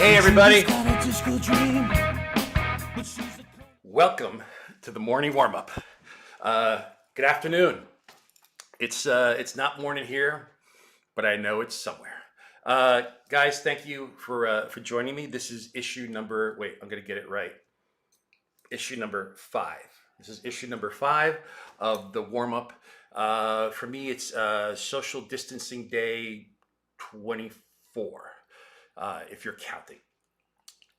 Hey everybody, welcome to the morning warm-up. Good afternoon. It's not morning here, but I know it's somewhere. Guys, thank you for joining me. This is issue number. Wait, I'm gonna get it right. Issue number 5. This is issue number 5 of the warm-up. For me, it's social distancing day 24. If you're counting,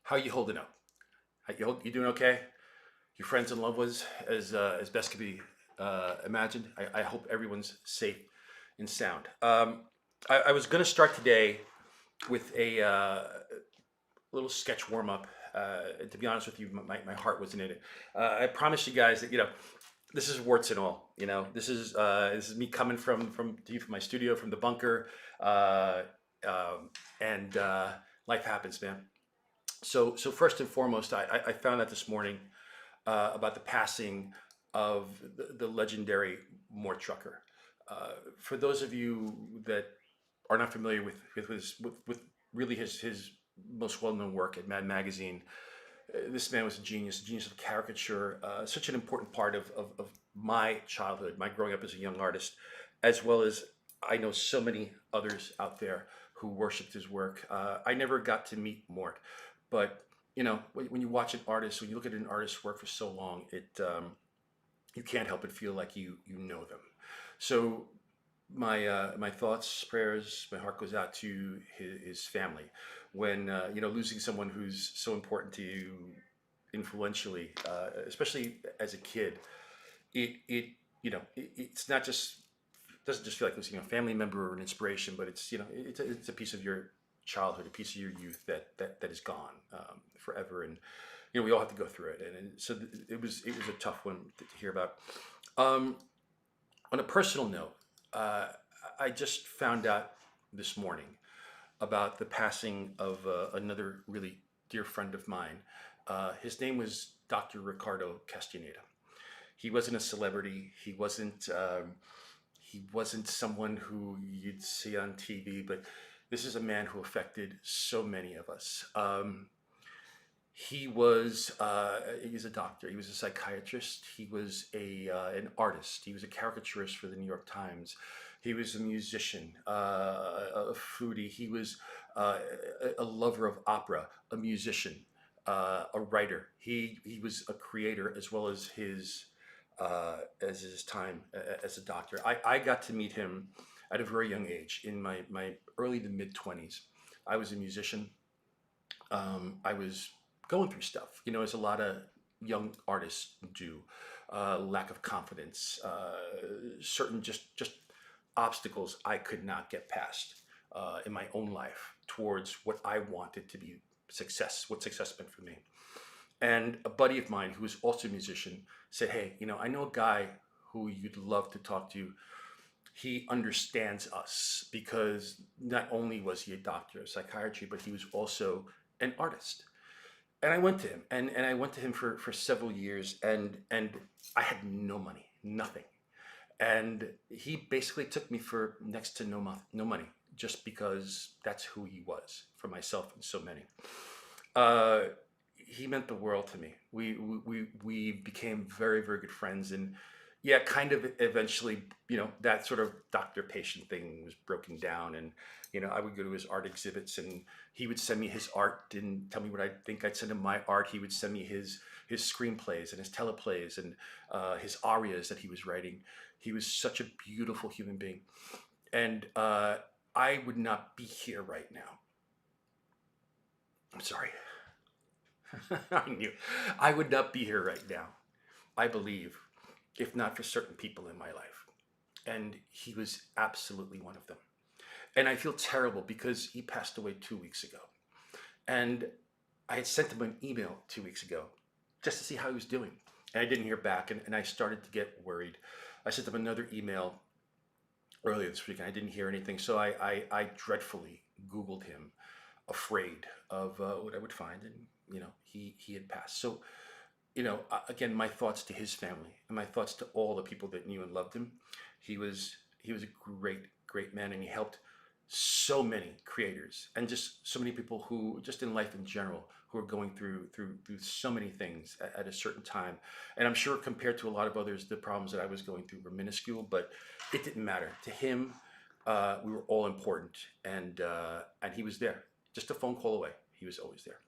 how you holding up? You doing okay? Your friends and loved ones, as best can be imagined. I hope everyone's safe and sound. I was going to start today with a little sketch warm up. To be honest with you, my heart wasn't in it. I promised you guys that this is warts and all. This is me coming from my studio, from the bunker, and life happens, man. So first and foremost, I found out this morning about the passing of the legendary Mort Trucker. For those of you that are not familiar with really his most well-known work at Mad Magazine, this man was a genius of caricature, such an important part of my childhood, my growing up as a young artist, as well as I know so many others out there who worshipped his work. I never got to meet Mort, but when you watch an artist, when you look at an artist's work for so long, you can't help but feel like you know them. So my thoughts, prayers, my heart goes out to his family. When losing someone who's so important to you, influentially, especially as a kid, it's not just doesn't just feel like losing a family member or an inspiration, but it's a piece of your childhood, a piece of your youth that is gone forever, and we all have to go through it, and so it was a tough one to hear about. On a personal note, I just found out this morning about the passing of another really dear friend of mine. His name was Dr. Ricardo Castaneda. He wasn't a celebrity. He wasn't someone who you'd see on TV, but this is a man who affected so many of us. He was a doctor. He was a psychiatrist. He was an artist. He was a caricaturist for the New York Times. He was a musician, a foodie. He was a lover of opera, a musician, a writer. He was a creator as well as his time as a doctor. I got to meet him at a very young age, in my early to mid 20s. I was a musician. I was going through stuff, as a lot of young artists do. Lack of confidence, certain just obstacles I could not get past in my own life towards what I wanted to be success, what success meant for me. And a buddy of mine who was also a musician said, "Hey, I know a guy who you'd love to talk to. He understands us," because not only was he a doctor of psychiatry, but he was also an artist. And I went to him, and I went to him for several years, and I had no money, nothing. And he basically took me for next to no money, just because that's who he was for myself and so many. He meant the world to me. We became very, very good friends, and yeah, kind of eventually, that sort of doctor-patient thing was broken down, and I would go to his art exhibits, and he would send me his art and tell me what I think. I'd send him my art. He would send me his screenplays and his teleplays and his arias that he was writing. He was such a beautiful human being, and I would not be here right now. I'm sorry. I knew I would not be here right now, I believe, if not for certain people in my life. And he was absolutely one of them. And I feel terrible because he passed away 2 weeks ago. And I had sent him an email 2 weeks ago just to see how he was doing. And I didn't hear back, and I started to get worried. I sent him another email earlier this week, and I didn't hear anything. So I dreadfully Googled him, afraid of what I would find. And, he had passed. So, again, my thoughts to his family and my thoughts to all the people that knew and loved him. He was a great man, and he helped so many creators and just so many people who just in life in general who are going through so many things at a certain time. And I'm sure compared to a lot of others, the problems that I was going through were minuscule, but it didn't matter to him. We were all important, and he was there, just a phone call away. He was always there.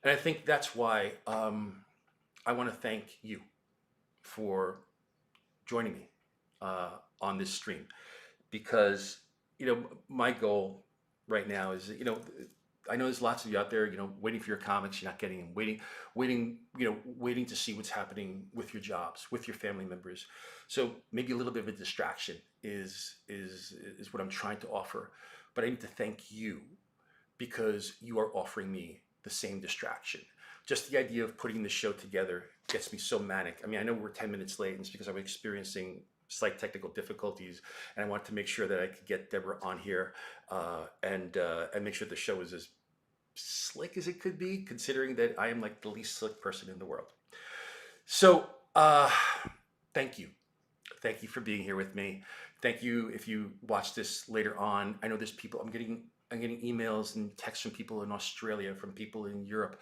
And I think that's why I want to thank you for joining me on this stream, because my goal right now is, I know there's lots of you out there, waiting for your comics, you're not getting them, waiting to see what's happening with your jobs, with your family members. So maybe a little bit of a distraction is what I'm trying to offer. But I need to thank you because you are offering me the same distraction. Just the idea of putting the show together gets me so manic. I mean, I know we're 10 minutes late, and it's because I was experiencing slight technical difficulties, and I wanted to make sure that I could get Deborah on here and make sure the show is as slick as it could be, considering that I am like the least slick person in the world. So, thank you. Thank you for being here with me. Thank you if you watch this later on. I know there's people, I'm getting emails and texts from people in Australia, from people in Europe.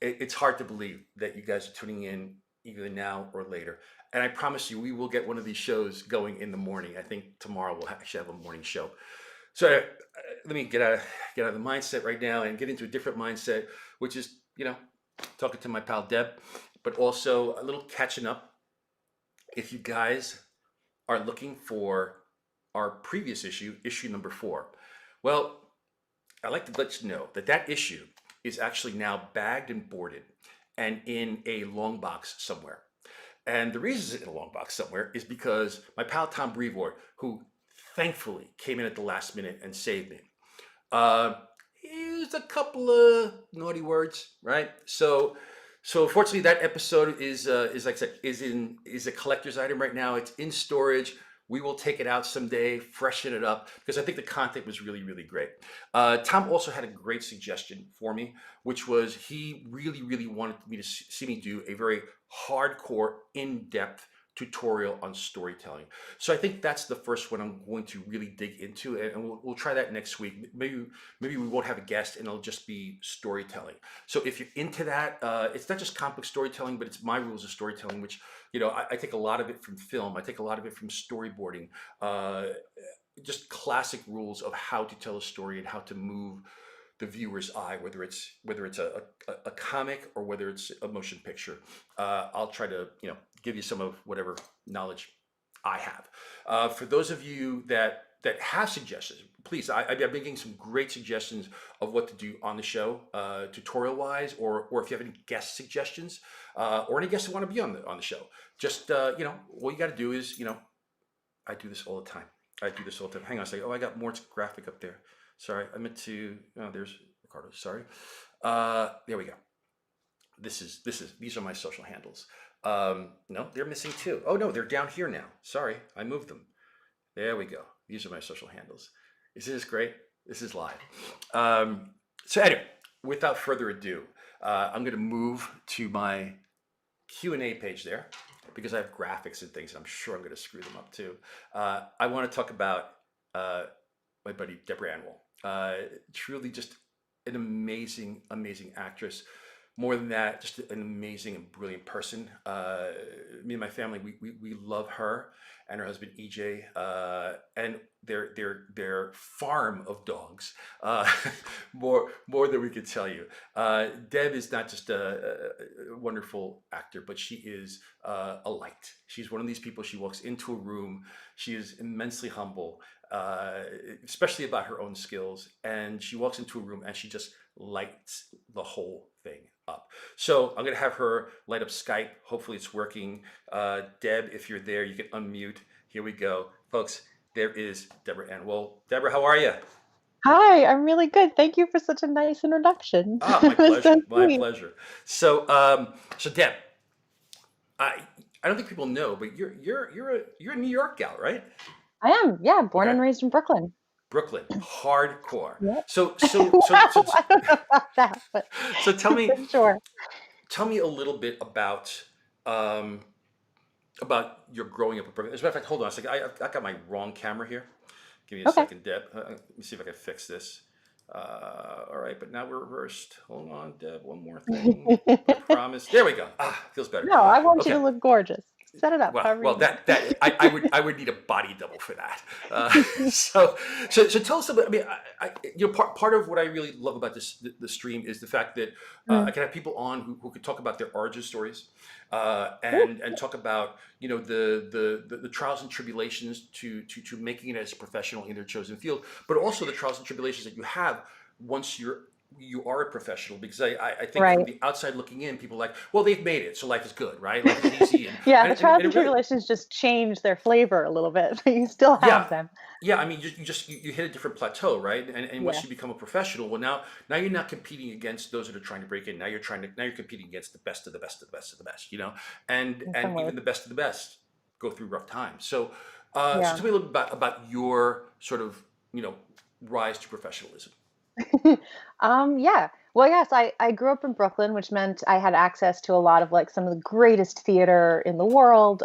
It's hard to believe that you guys are tuning in either now or later. And I promise you, we will get one of these shows going in the morning. I think tomorrow we'll actually have a morning show. So let me get out of the mindset right now and get into a different mindset, which is, talking to my pal Deb, but also a little catching up. If you guys are looking for our previous issue number 4, well, I'd like to let you know that that issue is actually now bagged and boarded and in a long box somewhere. And the reason it's in a long box somewhere is because my pal Tom Brevoort, who thankfully came in at the last minute and saved me, used a couple of naughty words, right? So unfortunately, that episode is like I said, is a collector's item right now. It's in storage. We will take it out someday, freshen it up, because I think the content was really, really great. Tom also had a great suggestion for me, which was he really, really wanted me to see me do a very hardcore, in-depth tutorial on storytelling. So I think that's the first one I'm going to really dig into, and we'll try that next week. Maybe we won't have a guest, and it'll just be storytelling. So if you're into that, it's not just comic book storytelling, but it's my rules of storytelling, which I take a lot of it from film. I take a lot of it from storyboarding. Just classic rules of how to tell a story and how to move the viewer's eye, whether it's a comic or whether it's a motion picture. I'll try to give you some of whatever knowledge I have. For those of you that have suggestions, please, I've been getting some great suggestions of what to do on the show, tutorial wise, or if you have any guest suggestions, or any guests who want to be on the show. Just all you got to do is I do this all the time. Hang on a second. Oh, I got Mort's graphic up there. Sorry, I meant to. Oh, there's Ricardo. Sorry. There we go. These are my social handles. No, they're missing too. Oh no, they're down here now. Sorry, I moved them. There we go. These are my social handles. Isn't this great? This is live. So anyway, without further ado, I'm going to move to my Q&A page there, because I have graphics and things, and I'm sure I'm going to screw them up too. I want to talk about my buddy Deborah Anwell. Truly just an amazing, amazing actress. More than that, just an amazing and brilliant person. Me and my family, we love her and her husband EJ, and their farm of dogs. More than we could tell you. Deb is not just a wonderful actor, but she is a light. She's one of these people. She walks into a room. She is immensely humble, especially about her own skills, and she walks into a room and she just lights the whole thing up. So I'm gonna have her light up Skype. Hopefully it's working. Deb, if you're there, you can unmute. Here we go, folks. There is Deborah Anwell. Deborah, how are you? Hi, I'm really good. Thank you for such a nice introduction. Ah, my It was pleasure. so My sweet. pleasure. So, so Deb, I I don't think people know, but you're a New York gal, right? I am, yeah, born Okay. and raised in Brooklyn. Brooklyn, hardcore. Yep. So so so so Well, I don't know about that, but so but sure. tell me a little bit about your growing up in Brooklyn. As a matter of fact, hold on a second. I got my wrong camera here. Give me a Okay. second, Deb. Let me see if I can fix this. All right, but now we're reversed. Hold on, Deb. One more thing. I promise. There we go. Feels better. No, I want you to Okay. look gorgeous. Set it up Well, however well, you need. I would need a body double for that. So tell us about. I mean, part of what I really love about the stream is the fact that I Mm. can have people on who could talk about their origin stories, Ooh, and talk about the trials and tribulations to making it as a professional in their chosen field, but also the trials and tribulations that you have once you are a professional, because I think from right. the outside looking in, people are like, well, they've made it, so life is good, right? Life is easy, and Yeah, and, the and, trials and and it really, tribulations just change their flavor a little bit, but you still have yeah, them. yeah. I mean, you hit a different plateau, right? And once Yeah, you become a professional, well, now you're not competing against those that are trying to break in. Now you're competing against the best of the best of the best of the best, and in some and ways. even the best of the best go through rough times. So Yeah. tell me a little bit about your sort of you know rise to professionalism. Yeah. Well, yes, I grew up in Brooklyn, which meant I had access to a lot of like some of the greatest theater in the world.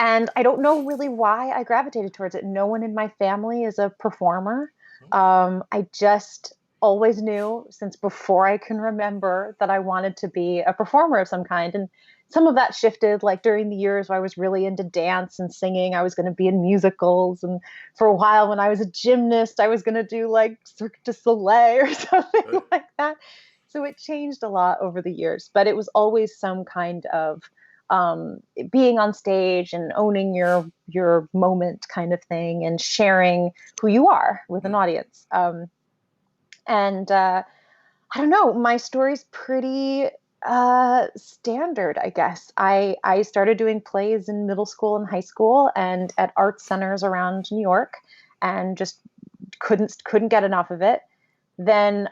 And I don't know really why I gravitated towards it. No one in my family is a performer. I just always knew since before I can remember that I wanted to be a performer of some kind. And some of that shifted like during the years where I was really into dance and singing. I was going to be in musicals. And for a while, when I was a gymnast, I was going to do like Cirque du Soleil or something Right. like that. So it changed a lot over the years, but it was always some kind of um, being on stage and owning your moment kind of thing and sharing who you are with an Mhm. audience. And I don't know, my story's pretty standard, I guess. I started doing plays in middle school and high school and at art centers around New York, and just couldn't get enough of it. Then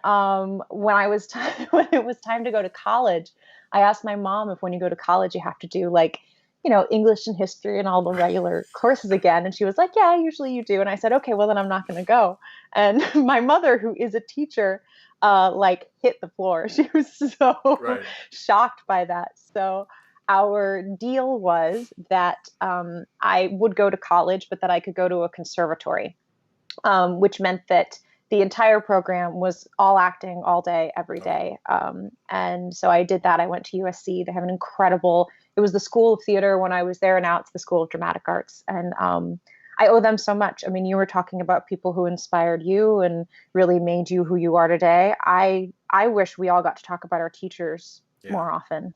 when I was when it was time to go to college, I asked my mom if when you go to college you have to do like English and history and all the Right. regular courses again, and she was like, yeah, usually you do. And I said, okay, well then I'm not going to go. And my mother, who is a teacher, like hit the floor. She was so Right. shocked by that. So our deal was that I would go to college, but that I could go to a conservatory, which meant that the entire program was all acting all day, every Okay. day. And so I did that. I went to USC. They have an incredible, it was the School of Theater when I was there. Now it's the School of Dramatic Arts. And I owe them so much. I mean, you were talking about people who inspired you and really made you who you are today. I wish we all got to talk about our teachers Yeah. more often.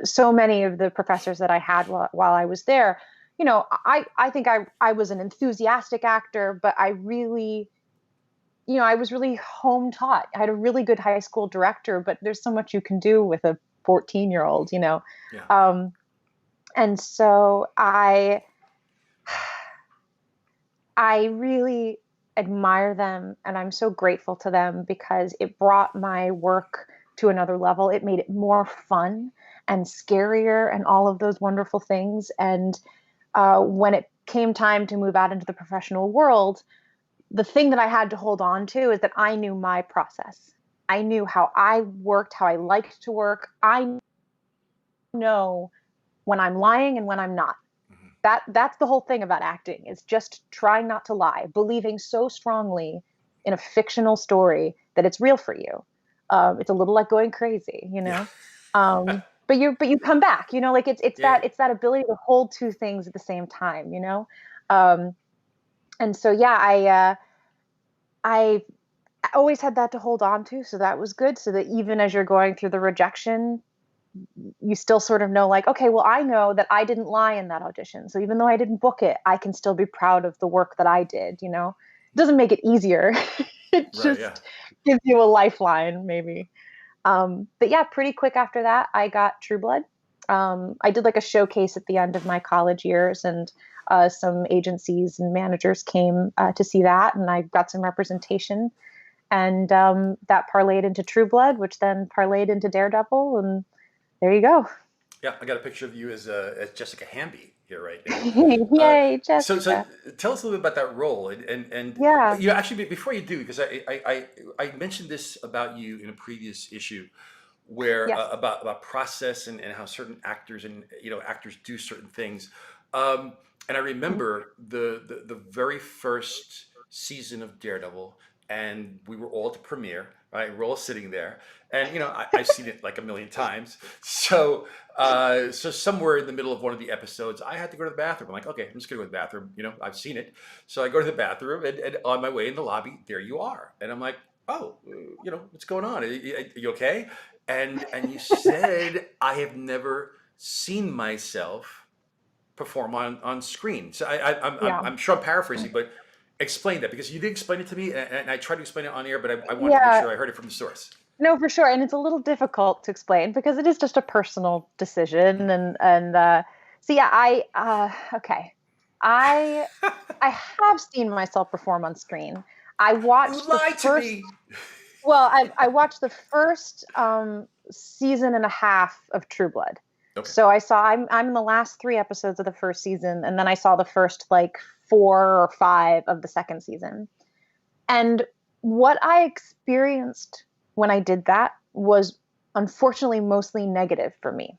So many of the professors that I had while I was there, I think I was an enthusiastic actor, but I really, I was really home taught. I had a really good high school director, but there's so much you can do with a 14-year-old. Yeah. Um, and so I really admire them, and I'm so grateful to them because it brought my work to another level. It made it more fun and scarier and all of those wonderful things. And when it came time to move out into the professional world, the thing that I had to hold on to is that I knew my process. I knew how I worked, how I liked to work. I know when I'm lying and when I'm not. Mhm. That's the whole thing about acting, is just trying not to lie, believing so strongly in a fictional story that it's real for you. It's a little like going crazy, you Yeah. know. But you come back, like it's Yeah. that it's that ability to hold two things at the same time. Um, and so yeah, I always had that to hold on to, so that was good. So that even as you're going through the rejection, you still sort of know, like, okay, well, I know that I didn't lie in that audition. So even though I didn't book it, I can still be proud of the work that I did. It doesn't make it easier. It Right. Yeah. just gives you a lifeline, maybe. But yeah, pretty quick after that, I got True Blood. I did like a showcase at the end of my college years, and some agencies and managers came to see that, and I got some representation, and that parlayed into True Blood, which then parlayed into Daredevil, and there you go. Yeah. I got a picture of you as Jessica Hamby here right now. Uh, Yay, so Jessica. tell us a little bit about that role, and Yeah. actually before you do, because I mentioned this about you in a previous issue where Yes. about process and how certain actors and actors do certain things. Um, And I remember the very first season of Daredevil, and we were all at the premiere. Right, we're all sitting there, and I've seen it like a million times. So, so somewhere in the middle of one of the episodes, I had to go to the bathroom. I'm like, okay, I'm just gonna go to the bathroom. I've seen it, so I go to the bathroom, and on my way in the lobby, there you are, and I'm like, oh, what's going on? Are you okay? And you said I have never seen myself perform on screen. So Yeah. I'm sure I'm paraphrasing, but explain that because you did explain it to me, and I tried to explain it on air, but I wanted to make Yeah. sure I heard it from the source. No, for sure. And it's a little difficult to explain because it is just a personal decision. And so yeah, okay. I I have seen myself perform on screen. I You watched the lied to first me. well, I watched the first season and a half of True Blood. Okay. So I'm in the last three episodes of the first season, and then I saw the first like four or five of the second season. And what I experienced when I did that was unfortunately mostly negative for me.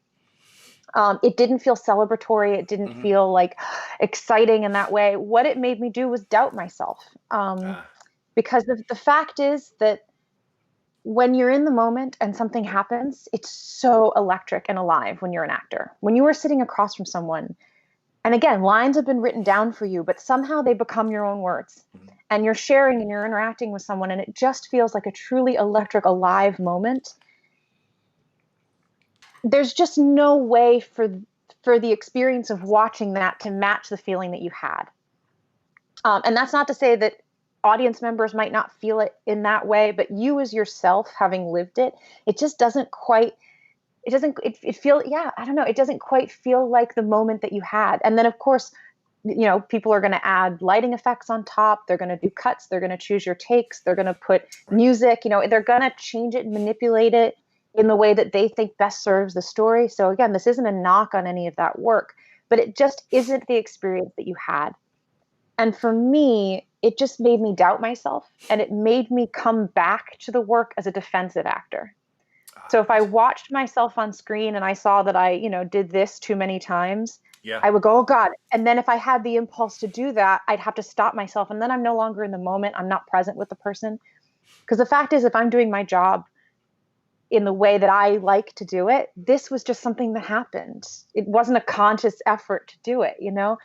It didn't feel celebratory. It didn't Hmm. feel like exciting in that way. What it made me do was doubt myself. Ah, Because the fact is that when you're in the moment and something happens, it's so electric and alive when you're an actor. When you are sitting across from someone, and again, lines have been written down for you, but somehow they become your own words. mhm. And you're sharing and you're interacting with someone, and it just feels like a truly electric, alive moment. There's just no way for the experience of watching that to match the feeling that you had. And that's not to say that audience members might not feel it in that way, but you as yourself, having lived it, it just doesn't quite it doesn't it feel yeah, I don't know, it doesn't quite feel like the moment that you had. And then of course, people are going to add lighting effects on top, they're going to do cuts, they're going to choose your takes, they're going to put Right. music, they're going to change it and manipulate it in the way that they think best serves the story. So again, this isn't a knock on any of that work, but it just isn't the experience that you had. And for me, it just made me doubt myself, and it made me come back to the work as a defensive actor. So if I I see. watched myself on screen and I saw that I, did this too many times, Yeah. I would go, oh God. And then if I had the impulse to do that, I'd have to stop myself. And then I'm no longer in the moment. I'm not present with the person. Because the fact is, if I'm doing my job in the way that I like to do it, this was just something that happened. It wasn't a conscious effort to do it. Yeah.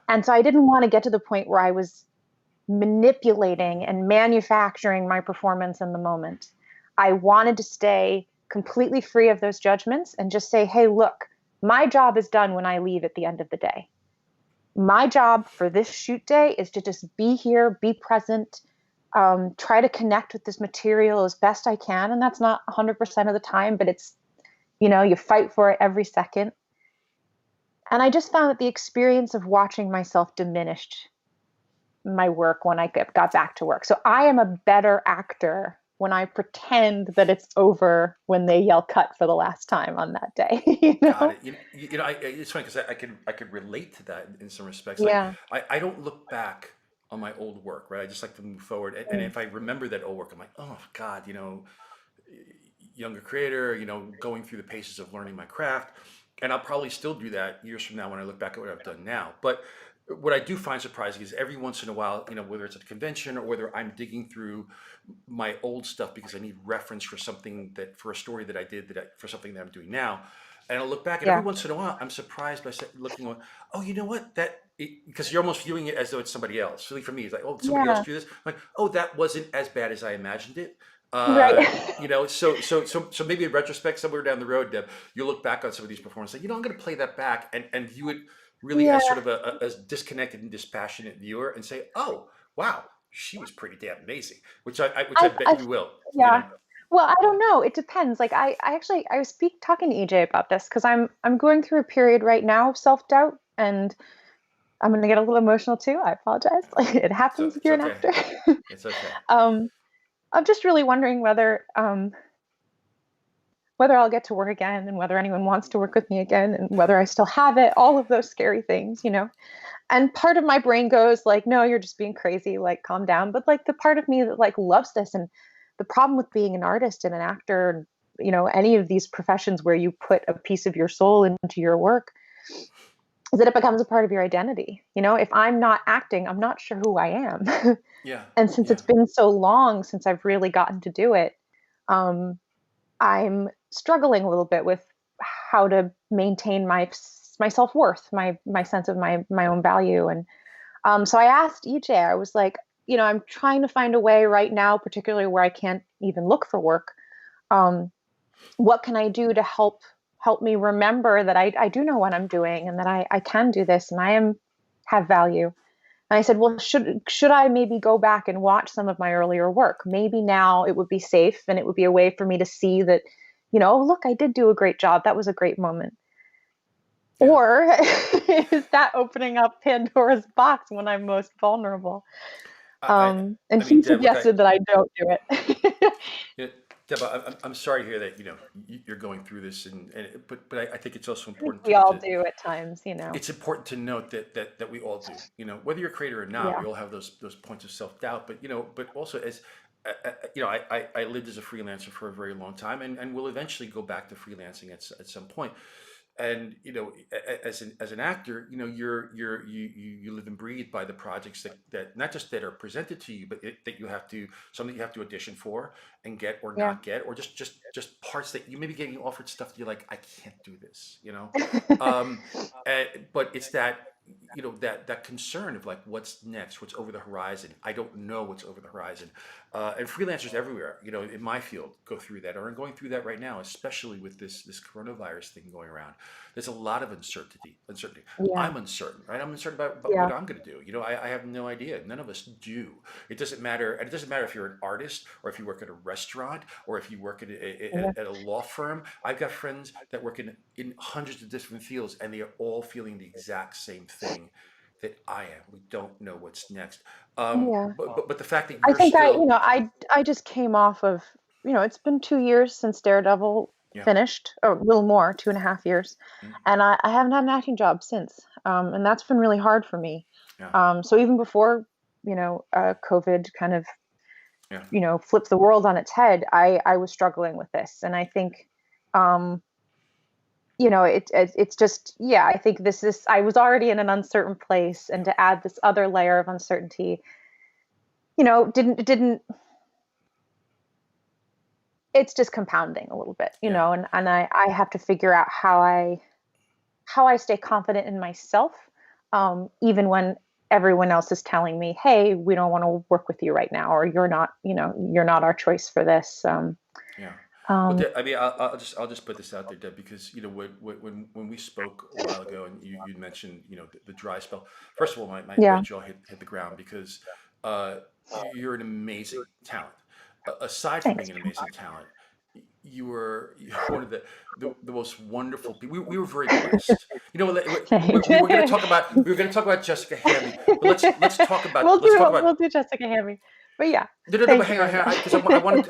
And so I didn't want to get to the point where I was manipulating and manufacturing my performance in the moment. I wanted to stay completely free of those judgments and just say, hey, look, my job is done when I leave at the end of the day. My job for this shoot day is to just be here, be present, try to connect with this material as best I can. And that's not 100% of the time, but you fight for it every second. And I just found that the experience of watching myself diminished my work when I got back to work. So I am a better actor when I pretend that it's over when they yell cut for the last time on that day. you Got know? it. It's funny because I could relate to that in some respects. Like Yeah. I don't look back on my old work, right? I just like to move forward. And Mm. if I remember that old work, I'm like, oh God, younger creator, going through the paces of learning my craft. And I'll probably still do that years from now when I look back at what I've done now. But what I do find surprising is every once in a while, whether it's at a convention or whether I'm digging through my old stuff because I need reference for something for a story that I did for something that I'm doing now. And I'll look back and every Yeah. once in a while, I'm surprised by looking on, oh, you know what? Because you're almost viewing it as though it's somebody else. Really for me, it's like, oh, did somebody else Yeah. do this? I'm like, oh, that wasn't as bad as I imagined it. Right. So maybe in retrospect, somewhere down the road, Deb, you'll look back on some of these performances, like, I'm going to play that back and view it really Yeah. as sort of a disconnected and dispassionate viewer, and say, oh, wow, she was pretty damn amazing, which I bet I've you will. You yeah. know, Well, I don't know. It depends. Like I actually I was talking to EJ about this because I'm going through a period right now of self-doubt, and I'm gonna get a little emotional too. I apologize. Like it so happens if it's you're an okay. actor. It's okay. um I'm just really wondering whether I'll get to work again and whether anyone wants to work with me again and whether I still have it, all of those scary things. And part of my brain goes like, no, you're just being crazy, like calm down. But like the part of me that like loves this, and the problem with being an artist and an actor and any of these professions where you put a piece of your soul into your work is that it becomes a part of your identity. If I'm not acting, I'm not sure who I am. Yeah, And since yeah, it's been so long since I've really gotten to do it, um, I'm struggling a little bit with how to maintain my self-worth, my yeah, sense of my own value. And so I asked EJ, I was like, I'm trying to find a way right now, particularly where I can't even look for work. Um, what can I do to help me remember that I do know what I'm doing, and that I can do this, and I am have value. And I said, well, should I maybe go back and watch some of my earlier work? Maybe now it would be safe, and it would be a way for me to see that, oh, look, I did do a great job. That was a great moment. yeah. Or is that opening up Pandora's box when I'm most vulnerable? I, I, And I mean, he Deb, look, suggested that I don't do it. yeah, Deb, I'm sorry to hear that, you're going through this, but I think it's also I think important we all do at times. it's important to note that we all do, whether you're a creator or not, Yeah, we all have those points of self-doubt, but, but also as, I lived as a freelancer for a very long time, and will eventually go back to freelancing at some point. And as an actor, you live and breathe by the projects that not just that are presented to you, but that you have to something you have to audition for and get or yeah. not get, or just parts that you may be getting offered stuff that you're like, I can't do this, um but it's that concern of like, what's next, what's over the horizon. I don't know what's over the horizon. And freelancers everywhere, in my field, go through that, or are going through that right now, especially with this coronavirus thing going around. There's a lot of uncertainty. Yeah, I'm uncertain, right? I'm uncertain about yeah, what I'm going to do. I have no idea. None of us do. It doesn't matter. And it doesn't matter if you're an artist, or if you work at a restaurant, or if you work yeah. at a law firm. I've got friends that work in hundreds of different fields, and they are all feeling the exact same thing that I am. We don't know what's next. Yeah. But the fact that I you're think still, I just came off of, it's been 2 years since Daredevil yeah, finished, or a little more, 2.5 years, mm, and I haven't had an acting job since, and that's been really hard for me. yeah, So even before, COVID kind of, yeah, flipped the world on its head, I was struggling with this, and I think, um, it's just, yeah, I think this is I was already in an uncertain place, yeah, and to add this other layer of uncertainty, didn't it's just compounding a little bit, yeah. and I have to figure out how I stay confident in myself, even when everyone else is telling me, hey, we don't want to work with you right now, or you're not our choice for this. Yeah. Well, Um, Deb, I mean, I'll just put this out there, Deb, because when we spoke a while ago, and you mentioned, the dry spell. First of all, my yeah, jaw hit the ground, because uh, you're an amazing talent. Aside from being thanks. an amazing talent, you're one of the most wonderful people. We were very blessed. Like, Thanks. we were going to talk about Jessica Hamby, but let's talk about We'll do Jessica Hammy, but yeah, no, no, no, but thank you hang on, very hang on, much. because I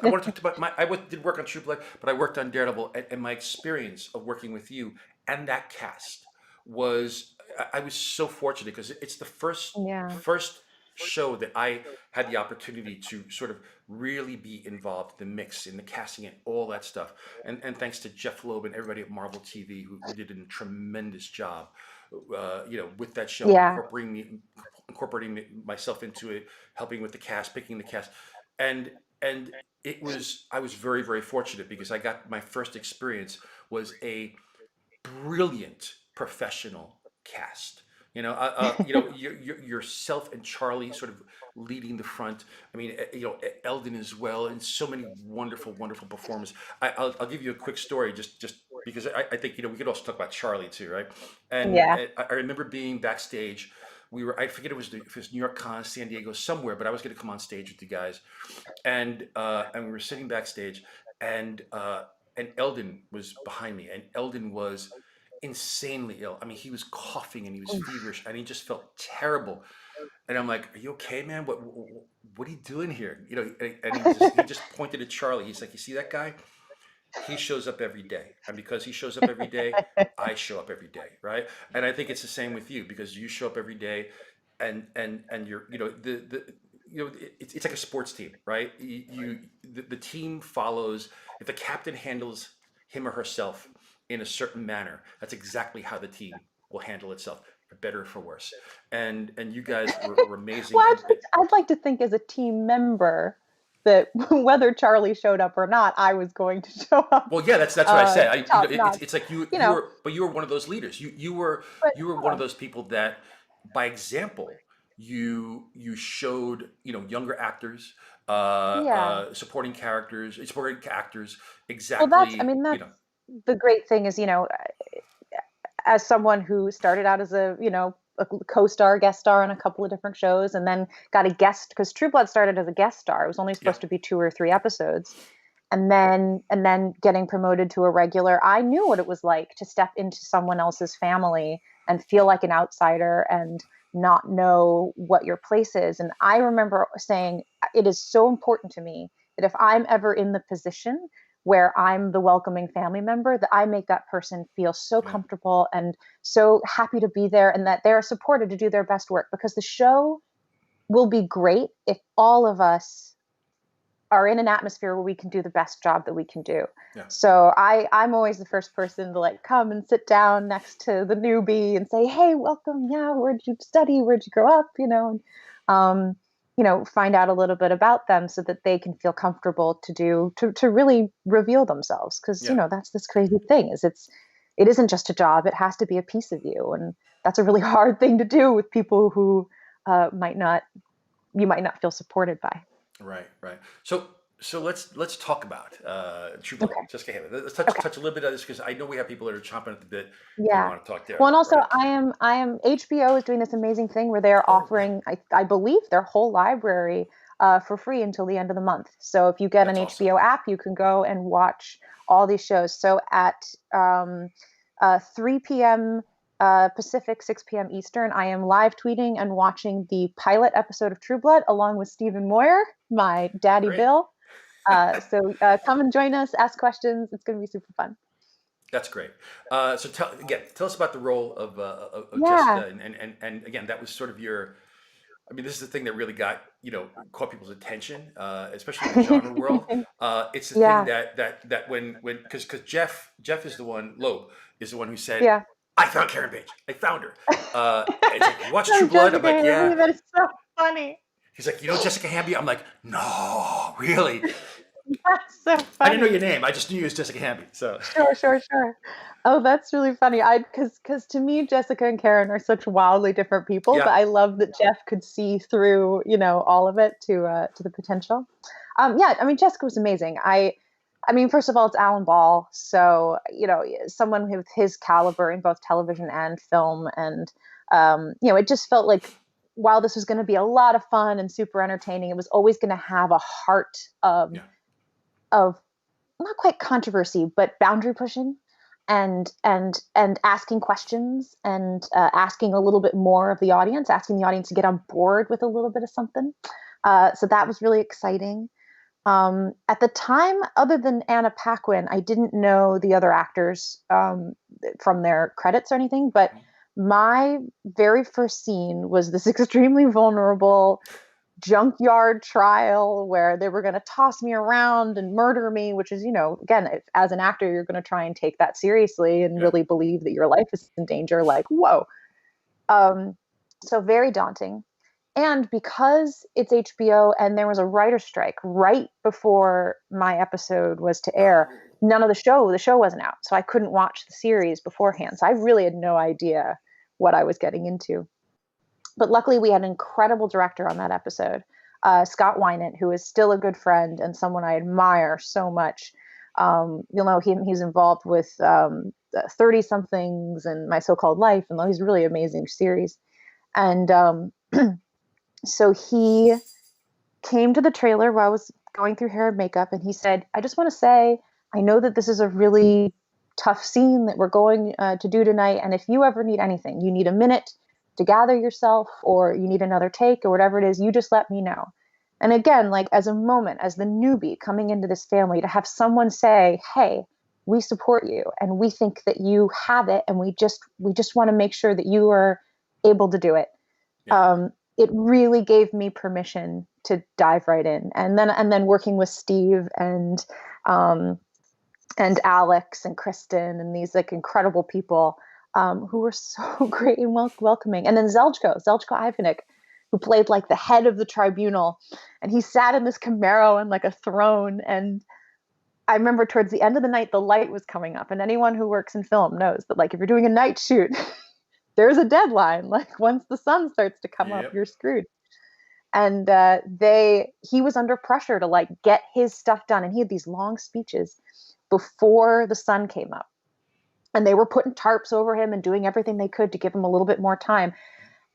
want to talk about did work on True Blood, but I worked on Daredevil, and my experience of working with you and that cast was, I was so fortunate, because it's the Yeah, first show that I had the opportunity to sort of really be involved in the mix, in the casting, and all that stuff. And thanks to Jeff Loeb and everybody at Marvel TV, who did a tremendous job, with that show, and yeah, incorporating myself into it, helping with the cast, picking the cast, and and I was very, very fortunate, because I got my first experience was a brilliant professional cast. Yourself and Charlie sort of leading the front. I mean, Eldon as well, and so many wonderful, wonderful performers. I'll give you a quick story, just because I think, we could also talk about Charlie too, right? And yeah, I remember being backstage. I forget, if it was New York Con, San Diego, somewhere, but I was going to come on stage with you guys, and we were sitting backstage, and Eldon was behind me, and Eldon was insanely ill. I mean, he was coughing, and he was feverish, and he just felt terrible. And I'm like, "Are you okay, man? What are you doing here?" And he just pointed at Charlie. He's like, "You see that guy? He shows up every day, and because he shows up every day, I show up every day, right?" And I think it's the same with you, because you show up every day, and you're, it's like a sports team, right? The team follows. If the captain handles him or herself in a certain manner, that's exactly how the team will handle itself, for better or for worse. And you guys were Well, amazing. And I'd like to think as a team member that whether Charlie showed up or not, I was going to show up well, yeah, that's what I said. top It's notch. it's like You know, but you were one of those leaders. but You were one of those people that, by example, you showed, younger actors, yeah. supporting actors Well, exactly, that's the great thing is, as someone who started out as a co-star, guest star on a couple of different shows, and then got a guest because True Blood started as a guest star. It was only yeah, supposed to be 2 or 3 episodes, and then getting promoted to a regular. I knew what it was like to step into someone else's family and feel like an outsider and not know what your place is. And I remember saying, it is so important to me that if I'm ever in the position where I'm the welcoming family member, that I make that person feel so yeah, comfortable and so happy to be there and that they're supported to do their best work, because the show will be great if all of us are in an atmosphere where we can do the best job that we can do. yeah, So I'm always the first person to like come and sit down next to the newbie and say, "Hey, welcome. Yeah, where'd you study? Where'd you grow up?" Um, find out a little bit about them so that they can feel comfortable to really reveal themselves. Because yeah. that's this crazy thing is it isn't just a job; it has to be a piece of you, and that's a really hard thing to do with people who might not you might not feel supported by. Right, right. So let's talk about True Blood, Okay. Jessica Hammer. Let's Okay. touch a little bit on this because I know we have people that are chomping at the bit that Yeah. want to talk Well, there. and also Right? I am HBO is doing this amazing thing where they're Oh, right. offering, I believe, their whole library for free until the end of the month. So if you get an That's awesome. HBO app, you can go and watch all these shows. So at 3 p.m. Pacific, 6 p.m. Eastern, I am live tweeting and watching the pilot episode of True Blood along with Stephen Moyer, my daddy Great. Bill. So come and join us, ask questions. It's going to be super fun. That's great. So tell us about the role of Yeah. Jessica, and again, that was sort of your. I mean, this is the thing that really got caught people's attention, especially in the genre world. It's the thing Yeah. that when because Jeff is the one, Loeb is the one who said, Yeah. "I found Karen Page. I found her." It's like, "You watch True No, Blood?" I'm Jessica like, Hamby, "Yeah." that is so funny. He's like, Jessica Hamby?" I'm like, "No, really? That's so I didn't know funny. your name. I just knew you was Jessica Hamby." So Sure, sure, sure. Oh, that's really funny. Because to me, Jessica and Karen are such wildly different people, yeah, but I love that Jeff could see through, all of it to the potential. Yeah, I mean, Jessica was amazing. I mean, first of all, it's Alan Ball, so someone with his caliber in both television and film, and it just felt like while this was going to be a lot of fun and super entertaining, it was always going to have a heart yeah, of not quite controversy, but boundary pushing and asking questions and asking a little bit more of the audience, asking the audience to get on board with a little bit of something. So that was really exciting. At the time, other than Anna Paquin, I didn't know the other actors from their credits or anything, but my very first scene was this extremely vulnerable junkyard trial where they were going to toss me around and murder me, which is, again, if, as an actor, you're going to try and take that seriously and yeah, really believe that your life is in danger. Like, whoa. Um, so very daunting. And because it's HBO and there was a writer strike right before my episode was to air, oh, the show wasn't out. So I couldn't watch the series beforehand. So I really had no idea what I was getting into. But luckily, we had an incredible director on that episode, Scott Wynant, who is still a good friend and someone I admire so much. You'll know he's involved with 30 somethings and My So Called Life and all these really amazing series. And so he came to the trailer while I was going through hair and makeup, and he said, "I just want to say, I know that this is a really tough scene that we're going to do tonight, and if you ever need anything, you need a minute to gather yourself, or you need another take, or whatever it is, you just let me know." And again, like as a moment, as the newbie coming into this family, to have someone say, "Hey, we support you, and we think that you have it, and we just want to make sure that you are able to do it." yeah, It really gave me permission to dive right in, and then working with Steve um, and Alex and Kristen and these like incredible people, who were so great and welcoming. And then Zeljko Ivanek, who played like the head of the tribunal, and he sat in this Camaro and like a throne. And I remember towards the end of the night, the light was coming up, and anyone who works in film knows that like if you're doing a night shoot, there's a deadline. Like once the sun starts to come up, Yep. you're screwed. And he was under pressure to like get his stuff done, and he had these long speeches before the sun came up, and they were putting tarps over him and doing everything they could to give him a little bit more time.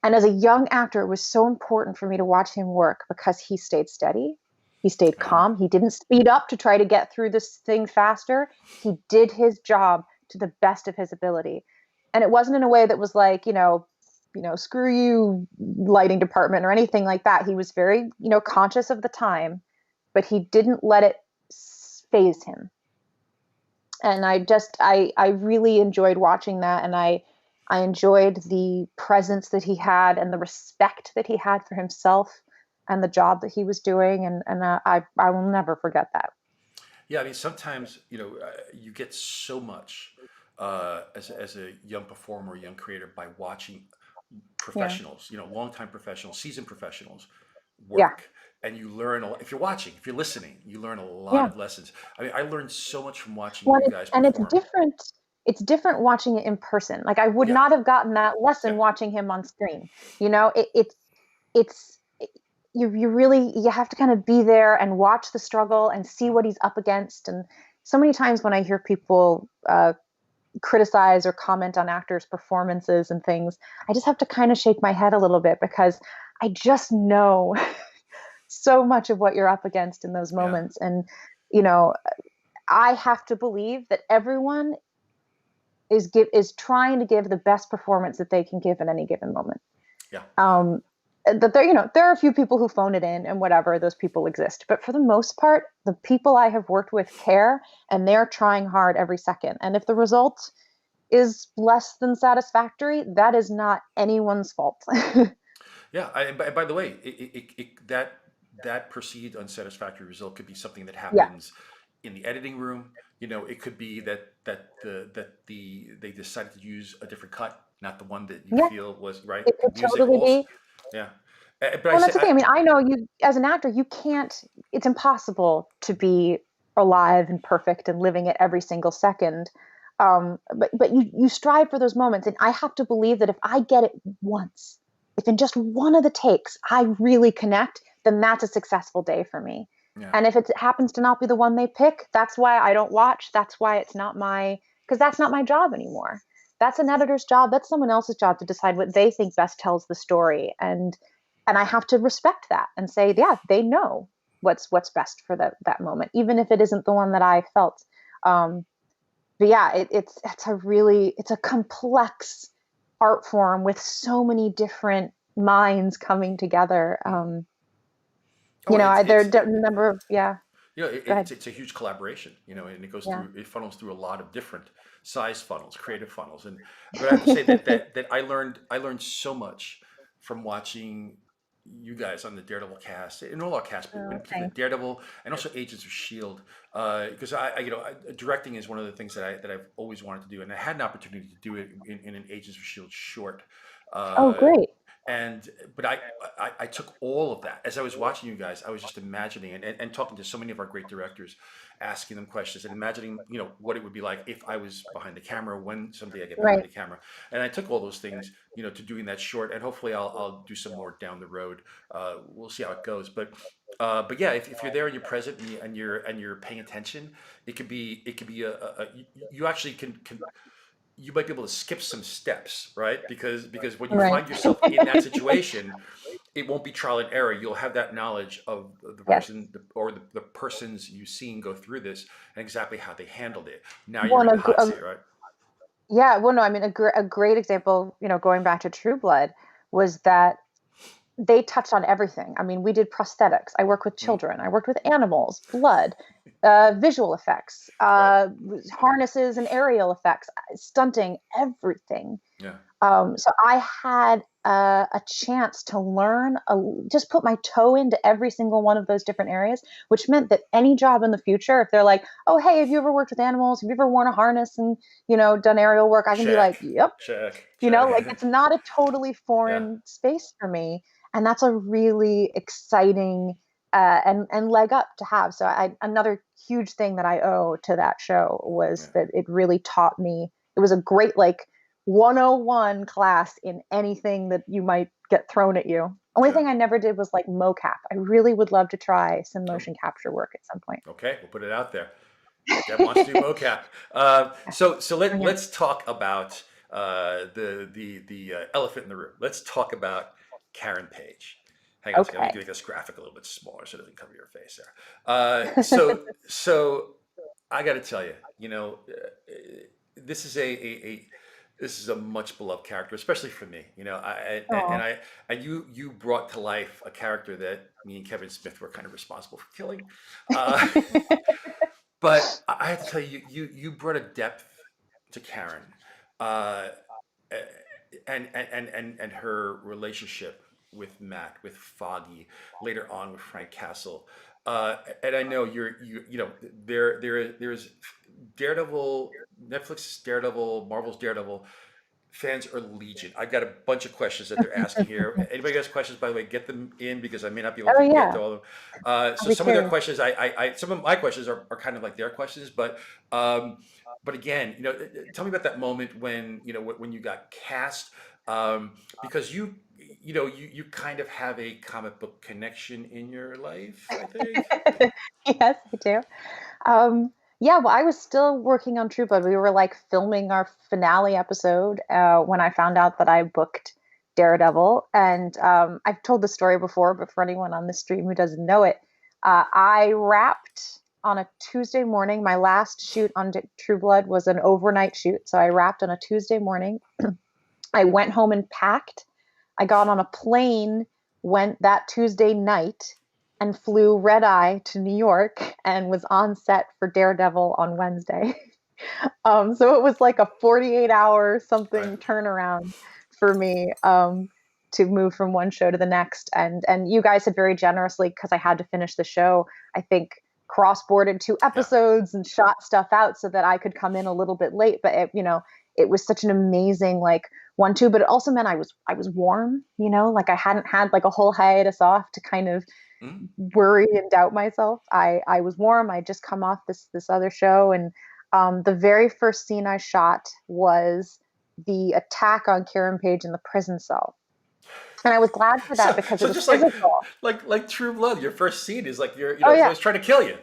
And as a young actor, it was so important for me to watch him work because he stayed steady. He stayed Yeah. calm. He didn't speed up to try to get through this thing faster. He did his job to the best of his ability. And it wasn't in a way that was like, screw you, lighting department or anything like that. He was very, conscious of the time, but he didn't let it phase him. And I really enjoyed watching that. And I enjoyed the presence that he had and the respect that he had for himself and the job that he was doing. And I will never forget that. Yeah, I mean, sometimes you get so much as a young performer, young creator by watching Yeah. professionals, longtime professionals, seasoned professionals Yeah. work, and you learn a lot. If you're watching, if you're listening, you learn a lot Yeah. of lessons. I mean, I learned so much from watching Well, you guys and it's perform. different. It's different watching it in person. Like I would Yeah, not have gotten that yeah, lesson watching him on screen. It's you really you have to kind of be there and watch the struggle and see what he's up against. And so many times when I hear people criticize or comment on actors' performances and things, I just have to kind of shake my head a little bit because I just know so much of what you're up against in those yeah, moments. And you know, I have to believe that everyone is trying to give the best performance that they can give in any given moment. yeah. Um, that there are a few people who phone it in and whatever, those people exist, but for the most part, the people I have worked with care, and they're trying hard every second. And if the result is less than satisfactory, that is not anyone's fault. Yeah, by the way, that perceived unsatisfactory result could be something that Yeah, happens in the editing room. It could be that they decided to use a different cut, not the one that you yeah, feel was right. it could Music totally also, be. yeah. But I Well, say, that's the thing. I mean, I know you as an actor, you can't. It's impossible to be alive and perfect and living it every single second. But you strive for those moments, and I have to believe that if I get it once, if in just one of the takes I really connect, then that's a successful day for me. yeah, And if it happens to not be the one they pick, that's why I don't watch. That's why it's not my because that's not my job anymore. That's an editor's job. That's someone else's job to decide what they think best tells the story. And I have to respect that and say, yeah, they know what's best for that moment, even if it isn't the one that I felt. Um, but yeah, it's a complex art form with so many different minds coming together. oh, There are a number of yeah. Go ahead. it's a huge collaboration, and Yeah. it funnels through a lot of different size funnels, creative funnels, and but I have to say that I learned so much from watching you guys on the Daredevil cast and all our cast, but in Oh, particular thanks. Daredevil and also Agents of Shield, because directing is one of the things that I've always wanted to do, and I had an opportunity to do it in an Agents of Shield short. Oh, Uh, great. and but I took all of that as I was watching you guys. I was just imagining and talking to so many of our great directors, asking them questions and imagining what it would be like if I was behind the camera, when someday I get behind Right. the camera. And I took all those things to doing that short, and hopefully I'll do some more down the road. We'll see how it goes, but yeah, if you're there and you're present and you're paying attention, it could be you actually can you might be able to skip some steps, right? Because when you Right. find yourself in that situation, it won't be trial and error. You'll have that knowledge of the Yes. person or the persons you've seen go through this and exactly how they handled it. Now you're One in the a, hot seat, right? Yeah, well, no, I mean, a great example, going back to True Blood, was that they touched on everything. I mean, we did prosthetics. I work with Mm, children. I worked with animals, blood, visual effects, right. harnesses and aerial effects, stunting, everything. Yeah. So I had a chance to learn, just put my toe into every single one of those different areas, which meant that any job in the future, if they're like, oh, hey, have you ever worked with animals? Have you ever worn a harness and, done aerial work? I can be like, Check, yep. Like check. it's not a totally Yeah, foreign space for me. And that's a really exciting and leg up to have. So another huge thing that I owe to that show was yeah, that it really taught me. It was a great, like, 101 class in anything that you might get thrown at you. Only yeah. thing I never did was like mocap. I really would love to try some Oh, motion capture work at some point. okay, we'll put it out there. Deb wants to do mocap. So Bring it. let's talk about the elephant in the room. Let's talk about Karen Page. Hang on a second. Let me Okay. make this graphic a little bit smaller so it doesn't cover your face there. So I got to tell you, this is a this is a much beloved character, especially for me. And Oh. you brought to life a character that me and Kevin Smith were kind of responsible for killing. Uh, but I have to tell you, you brought a depth to Karen, uh, and her relationship with Matt, with Foggy, later on with Frank Castle. And I know there's Daredevil, Netflix's Daredevil, Marvel's Daredevil fans are legion. I've got a bunch of questions that they're asking here. Anybody has questions, by the way, get them in because I may not be able Oh to get yeah, to all of them. I'll So be some of their curious. questions, some of my questions are kind of like their questions, um, but again, tell me about that moment when when you got cast, because you kind of have a comic book connection in your life, I think. Yes, I do. Um, yeah, well, I was still working on True Blood. We were like filming our finale episode when I found out that I booked Daredevil. And I've told the story before, but for anyone on the stream who doesn't know it, I wrapped on a Tuesday morning. My last shoot on True Blood was an overnight shoot. So I wrapped on a Tuesday morning. I went home and packed. I got on a plane, went that Tuesday night, and flew red eye to New York and was on set for Daredevil on Wednesday. So it was like a 48-hour Right. something turnaround for me, to move from one show to the next. And you guys had very generously, because I had to finish the show, I think cross-boarded 2 episodes and shot stuff out so that I could come in a little bit late. But it was such an amazing, like, 1-2. But it also meant I was warm, like I hadn't had like a whole hiatus off to kind of Mhm. worry and doubt myself. I was warm. I just come off this other show, and the very first scene I shot was the attack on Karen Page in the prison cell, and I was glad for that because it So was just physical. like True Blood, your first scene is like Oh yeah, someone's trying to kill you.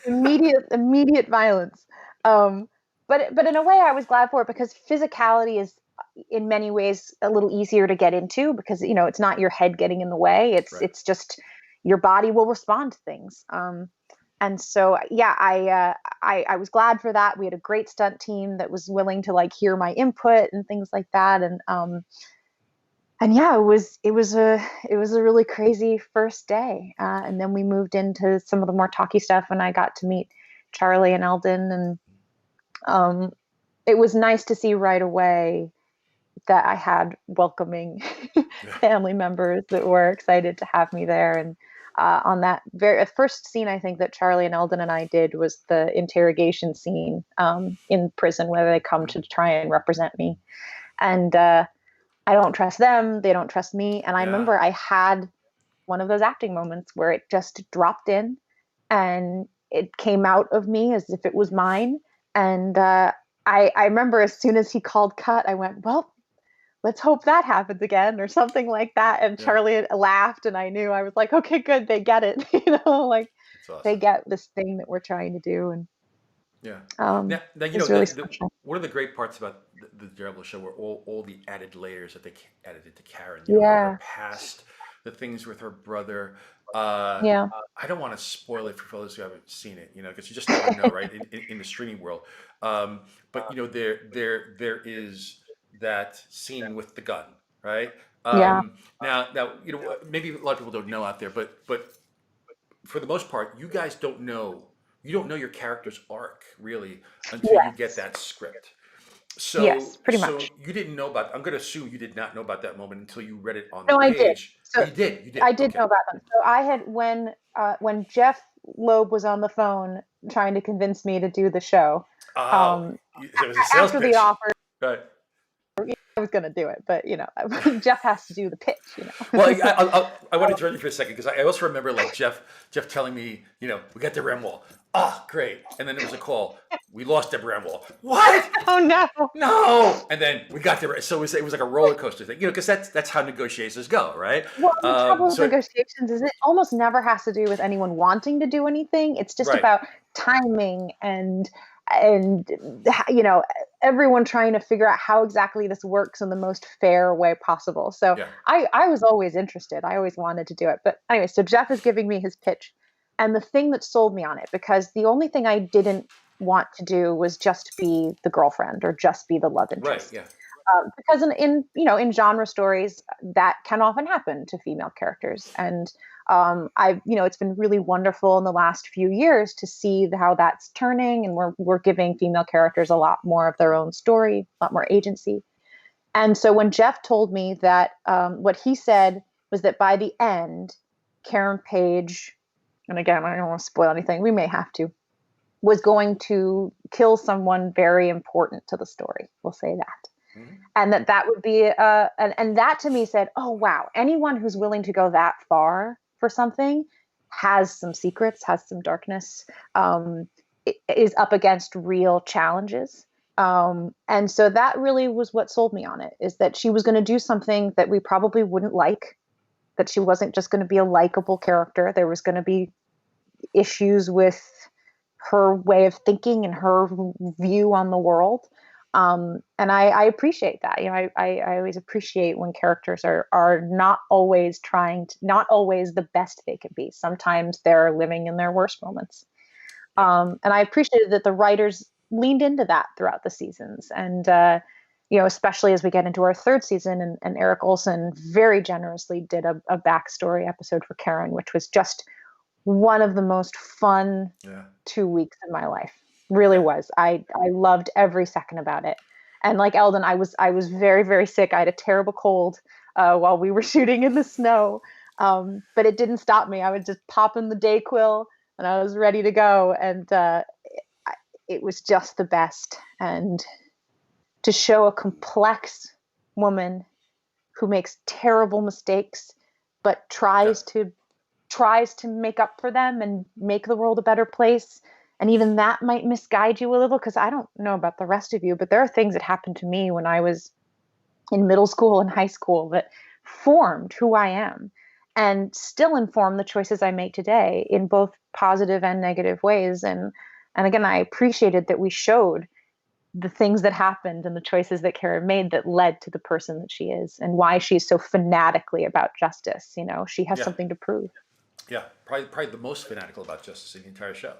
immediate violence. Um, but in a way, I was glad for it because physicality is in many ways a little easier to get into because it's not your head getting in the way. It's Right. it's just your body will respond to things. And so yeah, I was glad for that. We had a great stunt team that was willing to like hear my input and things like that. And yeah, it was a really crazy first day. And then we moved into some of the more talky stuff, and I got to meet Charlie and Eldon, and um, it was nice to see right away that I had welcoming Yeah. family members that were excited to have me there. And on that very first scene, I think that Charlie and Eldon and I did was the interrogation scene in prison where they come to try and represent me. And I don't trust them; they don't trust me. And I Yeah. remember I had one of those acting moments where it just dropped in and it came out of me as if it was mine. And I remember as soon as he called cut, I went, well, let's hope that happens again or something like that. And Yeah. Charlie laughed, and I knew I was like, okay, good, they get it. Like It's they awesome. get this thing that we're trying to do. And Yeah. um, Now it was really special. one of the great parts about the Daredevil show were all the added layers that they added into Karen. Her Yeah. past, the things with her brother. Uh, Yeah. I don't want to spoil it for those who haven't seen it, because you just never know, right? In the streaming world, but there is that scene with the gun, right? Yeah. Now maybe a lot of people don't know out there, but for the most part, you guys don't know. You don't know your character's arc really until you get Yes. that script. Yes, pretty So much. you didn't know about. I'm going to assume you did not know about that moment until you read it on the No, I did. page. Oh, So you did. You did. I did Okay. know about them. So I had when Jeff Loeb was on the phone trying to convince me to do the show. Oh, Um, so it was a sales After the pitch. offer, Right. I was going to do it, but Jeff has to do the pitch. Well, I want to interrupt you for a second because I also remember like Jeff telling me, we got the rim wall. Oh, great. And then there was a call. We lost the rim wall. What? Oh no. No. And then we got there. So it was like a roller coaster thing, because that's how negotiations go, right? Well, the trouble with So negotiations is it almost never has to do with anyone wanting to do anything. It's just right. about timing and everyone trying to figure out how exactly this works in the most fair way possible. So Yeah. I was always interested. I always wanted to do it. But anyway, so Jeff is giving me his pitch. And the thing that sold me on it, because the only thing I didn't want to do was just be the girlfriend or just be the love Right. interest. Yeah. Because in genre stories that can often happen to female characters, and it's been really wonderful in the last few years to see how that's turning, and we're giving female characters a lot more of their own story, a lot more agency. And so when Jeff told me that, what he said was that by the end, Karen Page, and again, I don't want to spoil anything, we may have to, was going to kill someone very important to the story. We'll say that. Mhm. And that would be, and that to me said, oh, wow, anyone who's willing to go that far for something has some secrets, has some darkness, um, is up against real challenges. And so that really was what sold me on it, is that she was going to do something that we probably wouldn't like, that she wasn't just going to be a likable character. There was going to be issues with her way of thinking and her view on the world. And I appreciate that. I always appreciate when characters are not always the best they can be. Sometimes they're living in their worst moments. Yeah. And I appreciated that the writers leaned into that throughout the seasons. And, especially as we get into our third season, and Eric Olson very generously did a backstory episode for Karen, which was just one of the most fun Yeah. 2 weeks of my life. Really Yeah. was. I loved every second about it. And like Eldon, I was very, very sick. I had a terrible cold while we were shooting in the snow. But it didn't stop me. I would just pop in the Dayquil and I was ready to go. And it was just the best. And to show a complex woman who makes terrible mistakes but Yeah. tries to make up for them and make the world a better place. And even that might misguide you a little, because I don't know about the rest of you, but there are things that happened to me when I was in middle school and high school that formed who I am and still inform the choices I make today in both positive and negative ways. And again, I appreciated that we showed the things that happened and the choices that Kara made that led to the person that she is, and why she's so fanatically about justice. She has Yeah. something to prove. Yeah. Probably the most fanatical about justice in the entire show.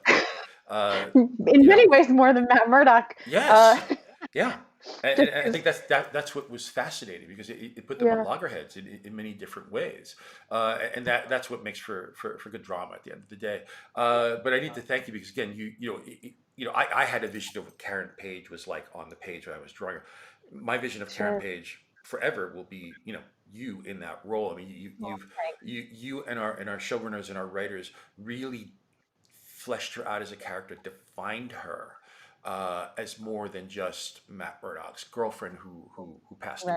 Uh, In you know, many ways more than Matt Murdock. Uh, Yes. Yeah. And, just and I think because, that's what was fascinating because it put them on yeah, loggerheads in many different ways, and that's what makes for good drama at the end of the day. But I need to thank you because again, I had a vision of what Karen Page was like on the page when I was drawing her. My vision of Karen sure. Page forever will be you in that role. I mean, Well, you and our showrunners and our writers really fleshed her out as a character, defined her as more than just Matt Murdock's girlfriend who passed right.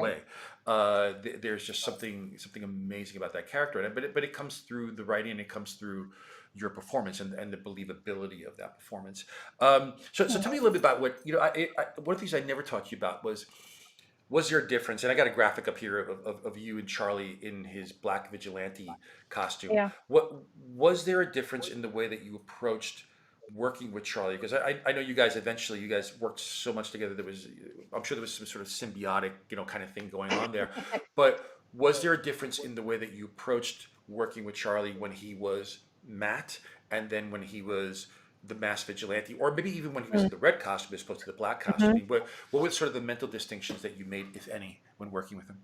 away. There's just something amazing about that character, but it comes through the writing, and it comes through your performance and the believability of that performance. So tell me a little bit about what one of the things I never talked to you about was there a difference? And I got a graphic up here of you and Charlie in his black vigilante costume. Yeah. What was there a difference in the way that you approached working with Charlie? Because I know you guys eventually you guys worked so much together. I'm sure there was some sort of symbiotic kind of thing going on there. But was there a difference in the way that you approached working with Charlie when he was Matt and then when he was the mass vigilante, or maybe even when he was in the red costume as opposed to the black costume? I Mhm. mean, what were sort of the mental distinctions that you made, if any, when working with him?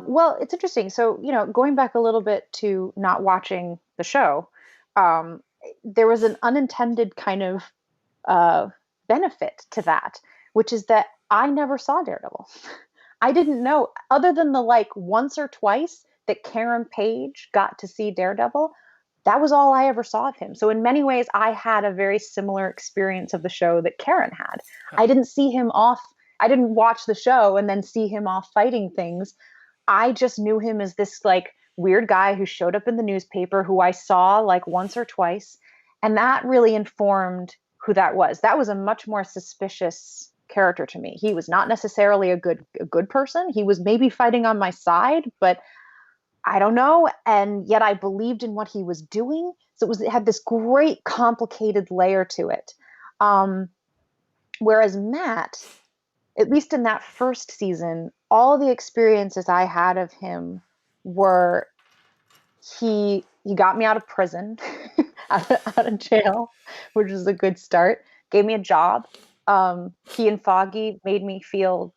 Well, it's interesting. So, going back a little bit to not watching the show, um, there was an unintended kind of uh, benefit to that, which is that I never saw Daredevil. I didn't know, other than the like once or twice that Karen Page got to see Daredevil, that was all I ever saw of him. So in many ways, I had a very similar experience of the show that Karen had. Huh. I didn't see him off. I didn't watch the show and then see him off fighting things. I just knew him as this like weird guy who showed up in the newspaper who I saw like once or twice. And that really informed who that was. That was a much more suspicious character to me. He was not necessarily a good person. He was maybe fighting on my side, but I don't know. And yet I believed in what he was doing. So it had this great complicated layer to it. Um, Whereas Matt, at least in that first season, all the experiences I had of him were he got me out of prison, out of jail, which was a good start. Gave me a job. He and Foggy made me feel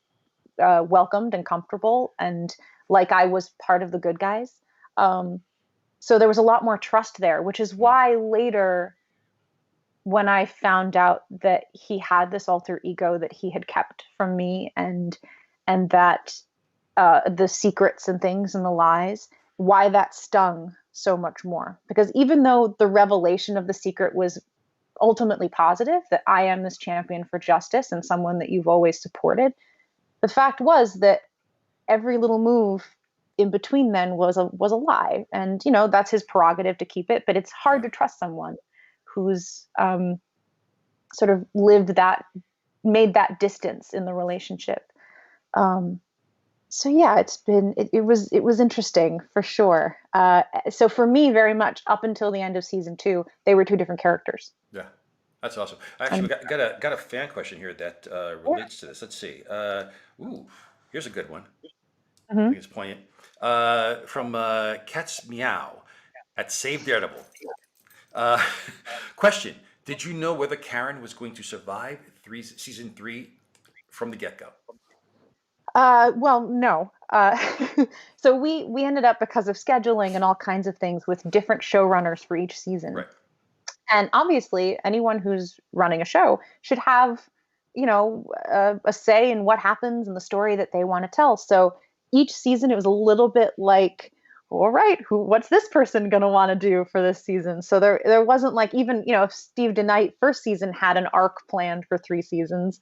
welcomed and comfortable, and like I was part of the good guys. Um, so there was a lot more trust there, which is why later, when I found out that he had this alter ego that he had kept from me, and that the secrets and things and the lies, why that stung so much more. Because even though the revelation of the secret was ultimately positive, that I am this champion for justice and someone that you've always supported, the fact was that every little move in between then was a lie. And that's his prerogative to keep it, but it's hard Yeah. to trust someone who's sort of made that distance in the relationship. Um, so yeah, it was interesting for sure. So for me, very much up until the end of season two, they were two different characters. Yeah, that's awesome. Actually, we And got a fan question here that yeah. relates to this. Let's see. Ooh, here's a good one. I Mhm. think it's poignant. From Cat's Meow at Save Daredevil. Uh, question: did you know whether Karen was going to survive season three from the get go? Well, no. So we ended up, because of scheduling and all kinds of things, with different showrunners for each season. Right. And obviously, anyone who's running a show should have, a say in what happens in the story that they want to tell. So each season, it was a little bit like, all right, what's this person going to want to do for this season? So there wasn't like, even, if Steve DeKnight first season had an arc planned for 3 seasons,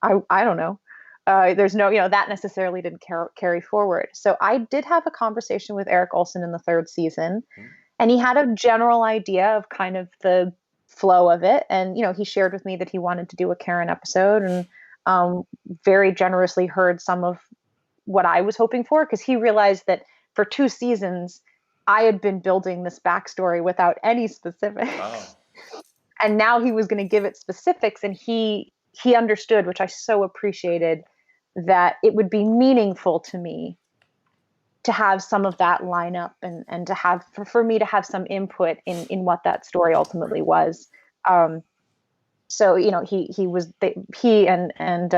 I don't know. There's no, that necessarily didn't carry forward. So I did have a conversation with Eric Olson in the third season, Hmm. and he had a general idea of kind of the flow of it. And he shared with me that he wanted to do a Karen episode, and um, very generously heard some of what I was hoping for, because he realized that for 2 seasons I had been building this backstory without any Oh, specifics. And now he was going to give it specifics, and he understood, which I so appreciated, that it would be meaningful to me to have some of that line up, and to have for me to have some input in what that story right. ultimately was. um so he and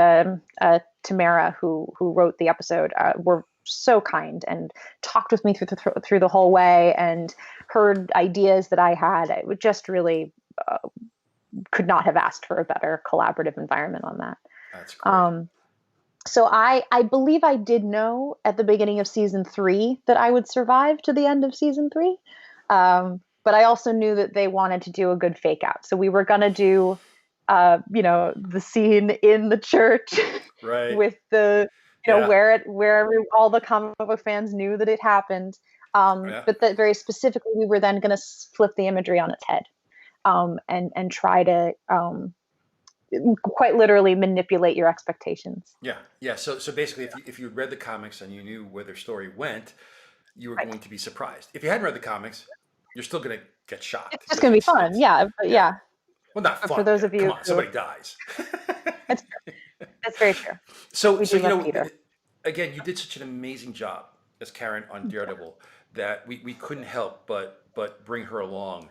Tamara, who wrote the episode, were so kind and talked with me through the whole way, and heard ideas that I had. I would just really could not have asked for a better collaborative environment on that. That's great. Um, so I believe I did know at the beginning of season three that I would survive to the end of season three. But I also knew that they wanted to do a good fake out. So we were gonna do the scene in the church Right. with the Yeah. all the comic book fans knew that it happened. Yeah. But that very specifically, we were then going to flip the imagery on its head, and try to quite literally manipulate your expectations. Yeah. Yeah. So basically, if you read the comics and you knew where their story went, you were Right. going to be surprised. If you hadn't read the comics, you're still going to get It's shocked just because going to be fun. Yeah. But yeah. yeah. Well, not But for fun. those Yeah. of Come you on, who, somebody dies. that's that's very true. so We so do you love know, Peter. again, you did such an amazing job as Karen on Daredevil that we couldn't help but bring her along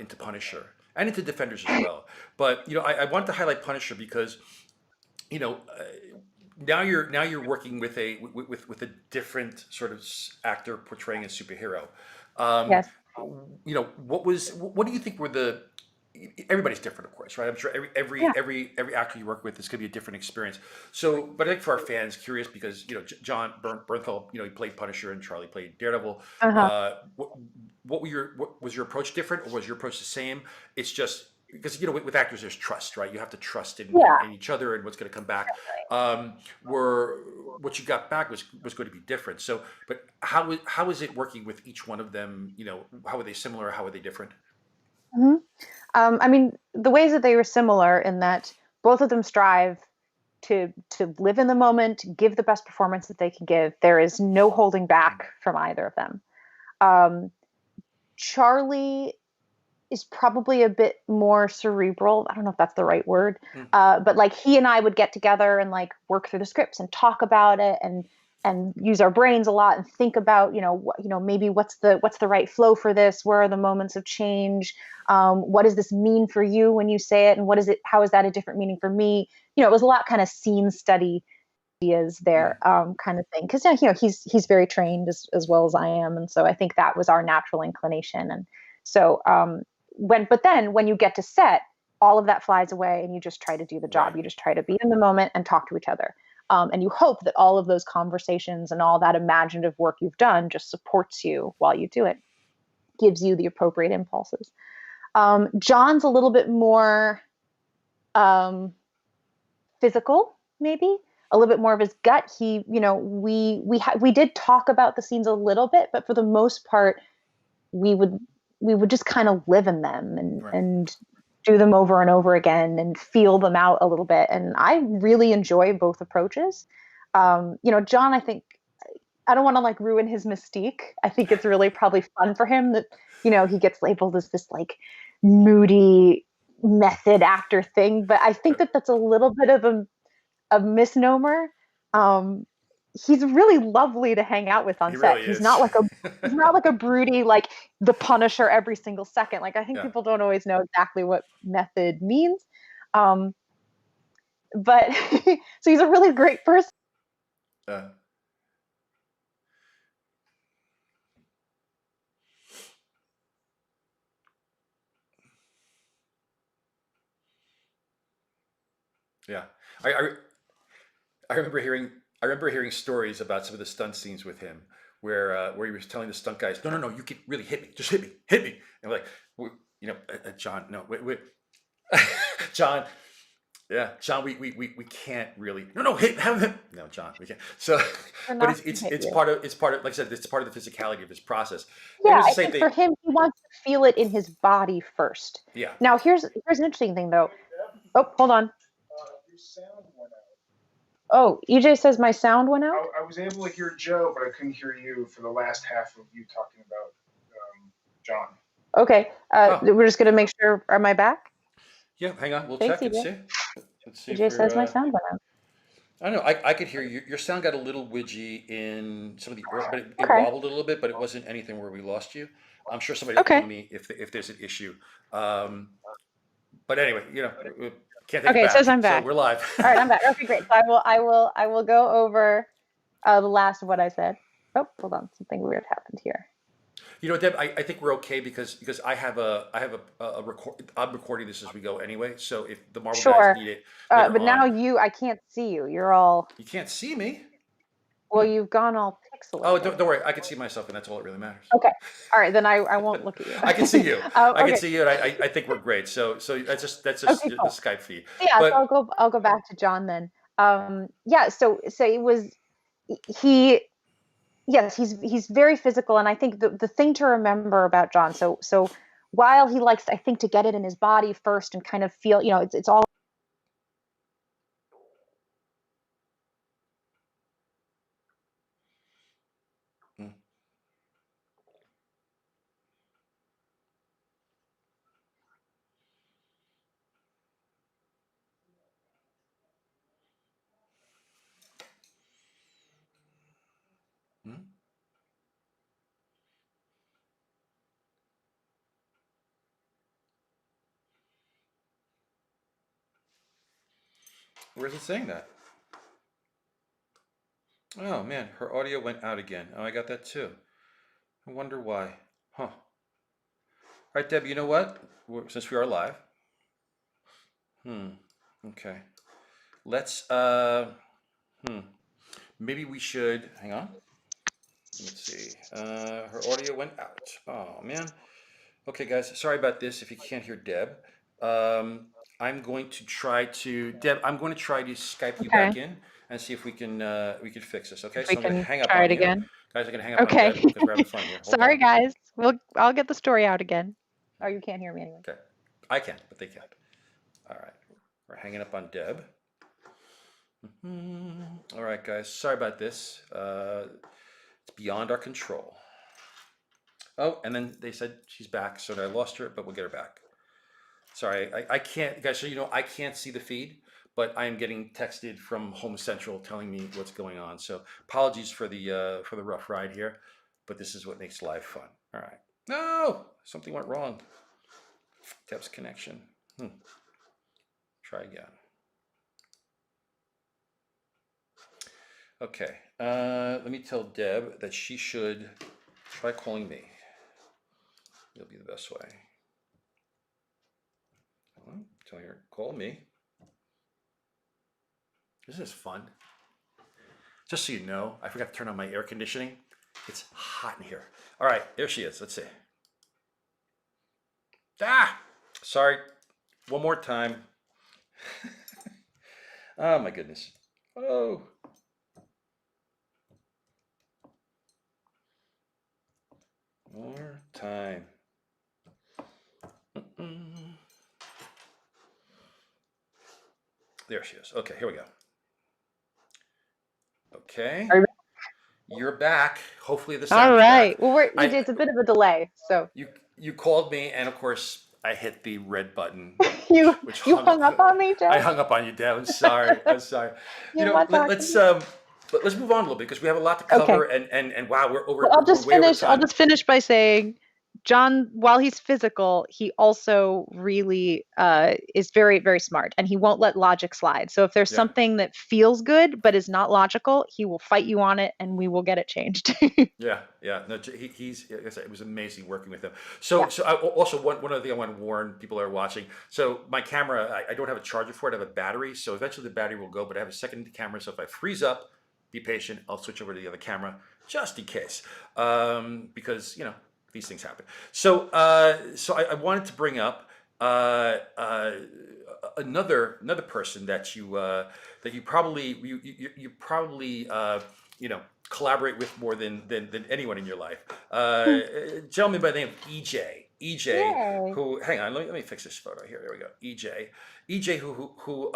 into Punisher and into Defenders as well. But I wanted to highlight Punisher because you know uh, now you're working with a different sort of actor portraying a superhero. Um, Yes. what do you think were the everybody's different, of course, right? I'm sure Yeah. every actor you work with is going to be a different experience. So, but I think for our fans, curious because John Bernthal, he played Punisher and Charlie played Daredevil. Uh-huh. What was your approach different, or was your approach the same? It's just because with actors there's trust, right? You have to trust Yeah. in each other and what's going to come back. Where what you got back was going to be different. So, but how is it working with each one of them? How are they similar? How are they different? Mhm. I mean, the ways that they were similar in that both of them strive to live in the moment, give the best performance that they can give. There is no holding back from either of them. Um, Charlie is probably a bit more cerebral. I don't know if that's the right word, Mm, but like he and I would get together and like work through the scripts and talk about it and use our brains a lot and think about maybe what's the right flow for this. Where are the moments of change? What does this mean for you when you say it, and what is it? How is that a different meaning for me? It was a lot kind of scene study ideas there, mm, kind of thing. Because he's very trained as well as I am, and so I think that was our natural inclination. And so but then when you get to set, all of that flies away, and you just try to do the job. right. You just try to be in the moment and talk to each other. And you hope that all of those conversations and all that imaginative work you've done just supports you while you do it, gives you the appropriate impulses. John's a little bit more um, physical, maybe a little bit more of his gut. We did talk about the scenes a little bit, but for the most part, we would we would just kind of live in them Right. and do them over and over again and feel them out a little bit. And I really enjoy both approaches. John, I think I don't want to like ruin his mystique. I think it's really probably fun for him that he gets labeled as this like moody method actor thing, but I think that that's a little bit of a misnomer. Um, he's really lovely to hang out with on He set. really He's is. not like a broody like the Punisher every single second. Like I think Yeah. people don't always know exactly what method means. Um, but so he's a really great person. Uh, yeah. I, I I remember hearing I remember hearing stories about some of the stunt scenes with him where he was telling the stunt guys, no, you can really hit me, just hit me, and we're like, John, no, wait, John, yeah, John, we can't really, no, have him, no, John, we can't. So, They're but not going to hit you. it's part of like I said, it's part of the physicality of this process, and it Yeah, was the I same think thing. for him, he wants to feel it in his body first. Yeah, Now, here's an interesting thing, though. Oh, hold on. Your sound went out. Oh, EJ says my sound went out. I was able to hear Joe, but I couldn't hear you for the last half of you talking about John. Okay, oh we're just gonna make sure. Am I back? yeah, hang on, we'll Thanks, check and EJ. see. Let's see if EJ we're. says my sound went out. I don't know. I could hear you. Your sound got a little widgy in some of the, but it Okay. wobbled a little bit, but it wasn't anything where we lost you. I'm sure somebody will Okay. ping me if there's an issue. Um, but anyway, we can't take it Okay. It says back, I'm so back. we're live. All right, I'm back. Okay, great. So I will go over the last of what I said. Oh, hold on. Something weird happened here. Deb, I think we're okay because I have a record. I'm recording this as we go anyway. So if the Marvel guys Sure. need it later But now on, I can't see you. You're all, you can't see me. well, you've gone all Oh, pixelated. don't worry. I can see myself, and that's all that really matters. Okay. All right, then I won't look at you. I can see you. I can Okay. see you, and I think we're great. So that's just Okay, the cool. Skype feed. So yeah, so But I'll go back to John then. Yeah, so it was he yes, he's very physical, and I think the thing to remember about John, so while he likes, I think, to get it in his body first and kind of feel, it's all. mm, mm. Where's it saying that? Oh man, her audio went out again. Oh, I got that too. I wonder why. Huh. right, Deb. You know what? Since we are live, okay. Let's. Maybe we should. Hang on. Let's see. Her audio went out. Oh man. Okay, guys. Sorry about this. If you can't hear Deb, um, I'm going to try to Deb. I'm going to try to Skype you Okay. back in and see if we can fix this. Okay. If we So I'm going to can hang up try on it you, again. guys. I'm going to hang up on Okay. Deb because we're having fun here. Hold Sorry, on. guys. I'll get the story out again. Oh, you can't hear me anyway. Okay. I can, but they can't. All right. We're hanging up on Deb. All right, guys. Sorry about this. It's beyond our control. Oh, and then they said she's back, so I lost her, but we'll get her back. Sorry, I can't, guys. So I can't see the feed, but I am getting texted from Home Central telling me what's going on. So apologies for the rough ride here, but this is what makes live fun. All right. No, something went wrong. Deb's connection. Try again. Okay, let me tell Deb that she should try calling me. It'll be the best way. Tell her, call me. Isn't this fun? Just so you know, I forgot to turn on my air conditioning. It's hot in here. All right, there she is. Let's see. Sorry. One more time. Oh my goodness. Oh. More time. There she is. Okay, here we go. Okay. Are you You're back. Hopefully the All sound is right. back. Well, I it's a bit of a delay, so you called me, and of course I hit the red button, you which you hung hung up on me, I Joe. hung up on you, Deb. I'm sorry. I'm sorry. You want to talk to Let's me? let's move on a little bit because we have a lot to Okay. cover, and wow, Well, I'll we're just way over finish. I'll time. just finish by saying, John, while he's physical, he also really is very, very smart, and he won't let logic slide. So if there's Yeah. something that feels good but is not logical, he will fight you on it, and we will get it changed. Yeah, yeah. No, he's. Like I said, it was amazing working with him. So, Yeah. so I, also one other thing I want to warn people that are watching. So my camera, I don't have a charger for it. I have a battery. So eventually the battery will go, but I have a second camera. So if I freeze up, be patient. I'll switch over to the other camera just in case, because these things happen. So, I wanted to bring up another person that you probably collaborate with more than anyone in your life. A gentleman by the name of EJ. EJ, Yay. who hang on, let me fix this photo here. There we go. EJ. EJ, who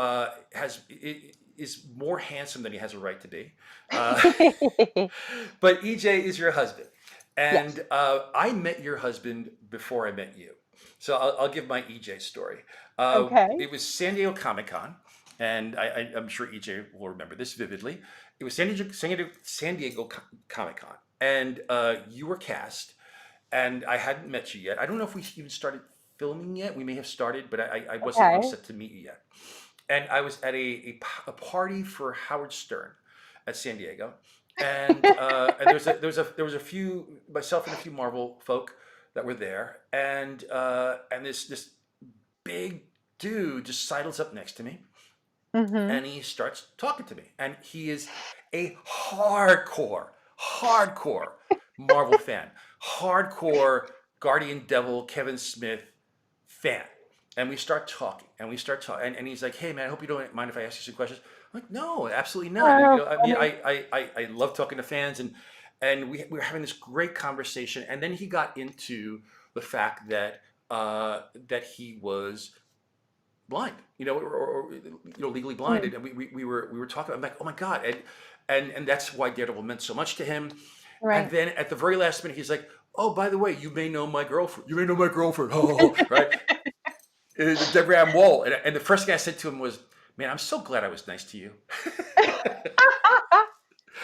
is more handsome than he has a right to be. But EJ is your husband, Yes. and I met your husband before I met you. So I'll give my EJ story. Okay. It was San Diego Comic Con, and I'm sure EJ will remember this vividly. It was San Diego Comic Con, and you were cast, and I hadn't met you yet. I don't know if we even started filming yet. We may have started, but I wasn't all Okay. set to meet you yet. And I was at a party for Howard Stern at San Diego, and there was a few, myself and a few Marvel folk that were there, and this big dude just sidles up next to me, Mm-hmm. and he starts talking to me, and he is a hardcore Marvel fan, hardcore Guardian Devil Kevin Smith fan. And we start talking, and he's like, "Hey man, I hope you don't mind if I ask you some questions." I'm like, "No, absolutely not." Oh, I mean, funny. I love talking to fans, and we were having this great conversation, and then he got into the fact that that he was blind, or legally blind, Mm, and we were talking. I'm like, "Oh my god!" And that's why Daredevil meant so much to him. And right. then at the very last minute, he's like, "Oh, by the way, you may know my girlfriend. You may know my girlfriend." Right? Deborah Ann Woll. And the first thing I said to him was, "Man, I'm so glad I was nice to you."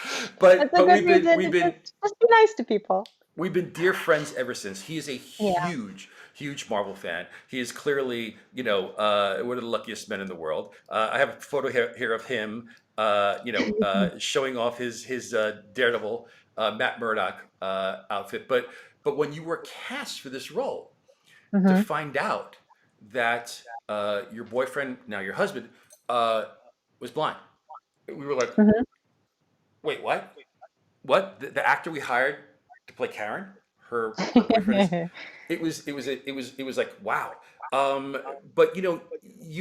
That's but a but good reason to just be nice to people. we've been dear friends ever since. He is a Yeah. huge Marvel fan. He is clearly, one of the luckiest men in the world. I have a photo here of him, showing off his Daredevil Matt Murdock outfit. But when you were cast for this role, to Hmm. find out that your boyfriend, now your husband, uh, was blind. We were like, Hmm. wait, what? What? The actor we hired to play Karen, her boyfriend is. It was like wow. Um, but you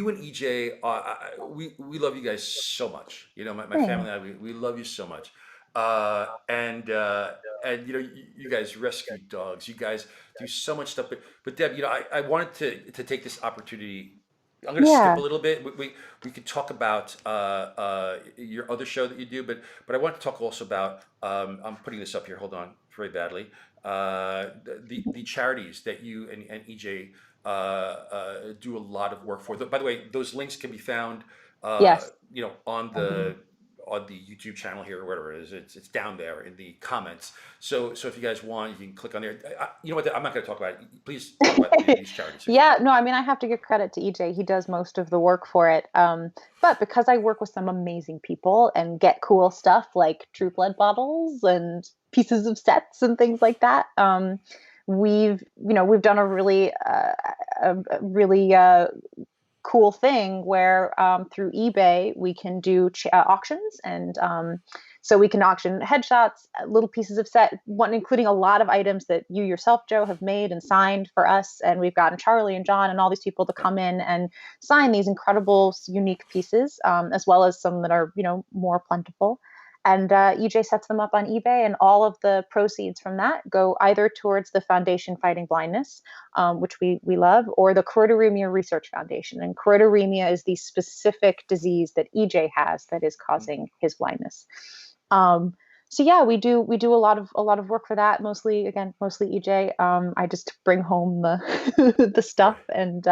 and EJ, we love you guys so much. My family Thanks. and I, we love you so much. And you guys rescue dogs. You guys do so much stuff. But Deb, I wanted to take this opportunity. I'm going to skip a Yeah. little bit. We could talk about your other show that you do, but I want to talk also about. I'm putting this up here. Hold on, very badly. The charities that you and EJ do a lot of work for. By the way, those links can be found, Yes. on the YouTube channel here or whatever it is. It's down there in the comments. So if you guys want, you can click on there. You know what? I'm not going to talk about it. Please talk about these charities again. Yeah, no, I mean, I have to give credit to EJ. He does most of the work for it. But because I work with some amazing people and get cool stuff like True Blood bottles and pieces of sets and things like that, we've done a really cool thing where through eBay we can do auctions, and so we can auction headshots, little pieces of set, one including a lot of items that you yourself, Joe, have made and signed for us, and we've gotten Charlie and John and all these people to Right. come in and sign these incredible, unique pieces, as well as some that are more plentiful. And EJ sets them up on eBay, and all of the proceeds from that go either towards the Foundation Fighting Blindness, which we love, or the Choroideremia Research Foundation. And choroideremia is the specific disease that EJ has that is Mhm. causing his blindness. Um, so yeah, we do a lot of work for that. Mostly EJ. I just bring home the the stuff Right. and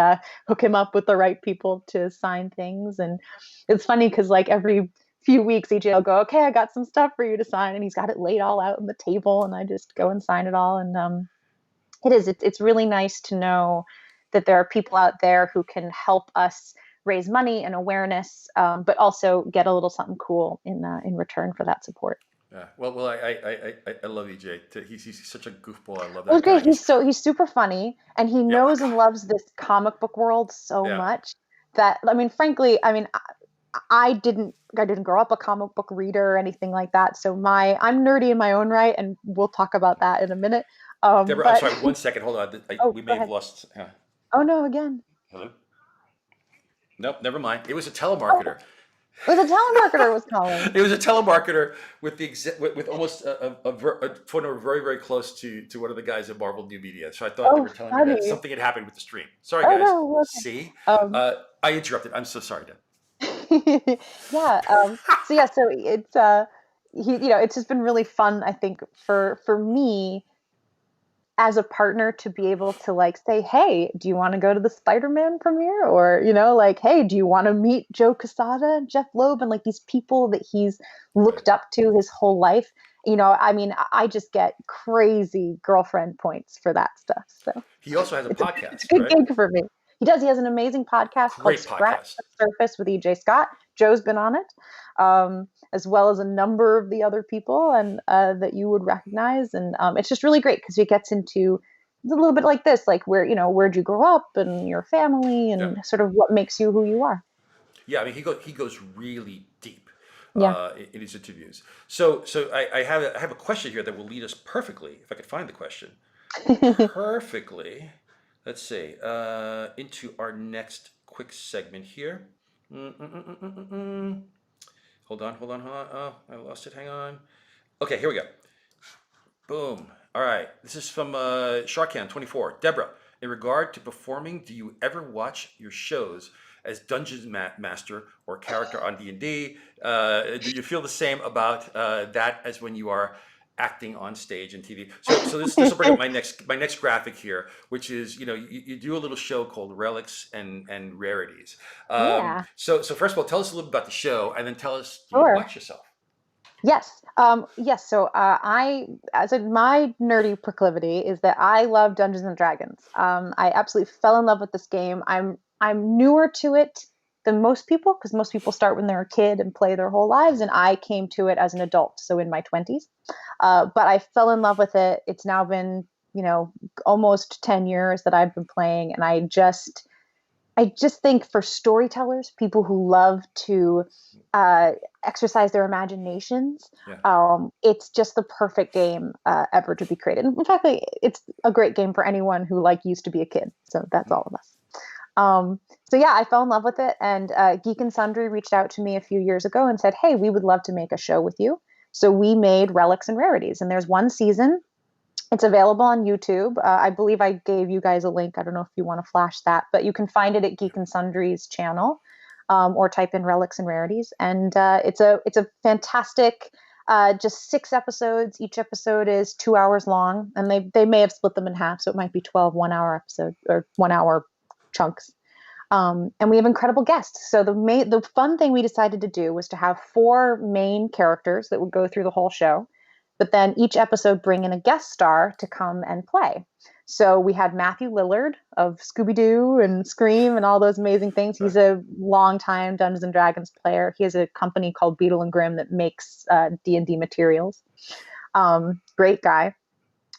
hook him up with the right people to sign things. And it's funny because like every few weeks, EJ will go, "Okay, I got some stuff for you to sign," and he's got it laid all out on the table, and I just go and sign it all. And it's really nice to know that there are people out there who can help us raise money and awareness, but also get a little something cool in return for that support. Yeah. Well, I love EJ. He's such a goofball. I love It was that guy. great. He's super funny, and he Yeah. knows and loves this comic book world so Yeah. much that, I mean, frankly, I mean, I didn't grow up a comic book reader or anything like that. So I'm nerdy in my own right, and we'll talk about that in a minute. Deborah, I'm But sorry. 1 second. Hold on. oh, We go may have ahead. lost. Oh no, again. Hello. Nope. Never mind. It was a Oh, telemarketer. it was a telemarketer was calling. It was a telemarketer with almost a phone number very, very close to one of the guys at Marvel New Media. So I thought they Oh, were telling me that funny. something had happened with the stream. Sorry, Oh guys. no, okay. See, Um, I interrupted. I'm so sorry, Dan. yeah. So yeah, so it's just been really fun, I think, for me as a partner to be able to like say, "Hey, do you want to go to the Spider-Man premiere?" Or, like, "Hey, do you want to meet Joe Quesada and Jeff Loeb and like these people that he's Right. looked up to his whole life?" I mean, I just get crazy girlfriend points for that stuff. So He also has a it's a podcast, good correct? gig for me. He does. He has an amazing podcast called Great Scratch podcast. the Surface with EJ Scott. Joe's been on it, as well as a number of the other people and that you would recognize. And it's just really great because he gets into a little bit like this, like where'd you grow up and your family Yeah. and sort of what makes you who you are. Yeah. I mean, he goes really deep Yeah. in his interviews. So I have a question here that will lead us perfectly, if I could find the question perfectly. Let's see, into our next quick segment here. Mm-mm-mm-mm-mm-mm. Hold on. Oh, I lost it. Hang on. Okay, here we go. Boom. All right. This is from Sharkan24. Deborah, in regard to performing, do you ever watch your shows as Dungeons Master or character on D&D? Do you feel the same about that as when you are acting on stage and TV? So this will bring up my next graphic here, which is you do a little show called Relics and Rarities. Yeah. So first of all, tell us a little bit about the show, and then tell us, do you Sure. watch yourself? Yes. Yes. So my nerdy proclivity is that I love Dungeons and Dragons. I absolutely fell in love with this game. I'm newer to it than most people because most people start when they're a kid and play their whole lives, and I came to it as an adult, so in my 20s. But I fell in love with it. It's now been almost 10 years that I've been playing. And I just think for storytellers, people who love to uh, exercise their imaginations, Yeah. it's just the perfect game ever to be created. In fact, it's a great game for anyone who used to be a kid. So that's all of us. So yeah, I fell in love with it, and Geek and Sundry reached out to me a few years ago and said, "Hey, we would love to make a show with you." So we made Relics and Rarities, and there's one season. It's available on YouTube. I believe I gave you guys a link. I don't know if you want to flash that, but you can find it at Geek and Sundry's channel, or type in Relics and Rarities. And it's a fantastic, just 6 episodes. Each episode is 2 hours long, and they may have split them in half, so it might be 12 1 hour episodes or 1 hour chunks. And we have incredible guests. So the fun thing we decided to do was to have 4 main characters that would go through the whole show, but then each episode bring in a guest star to come and play. So we had Matthew Lillard of Scooby Doo and Scream and all those amazing things. He's Right. a longtime Dungeons and Dragons player. He has a company called Beetle and Grimm that makes D&D materials. Great guy.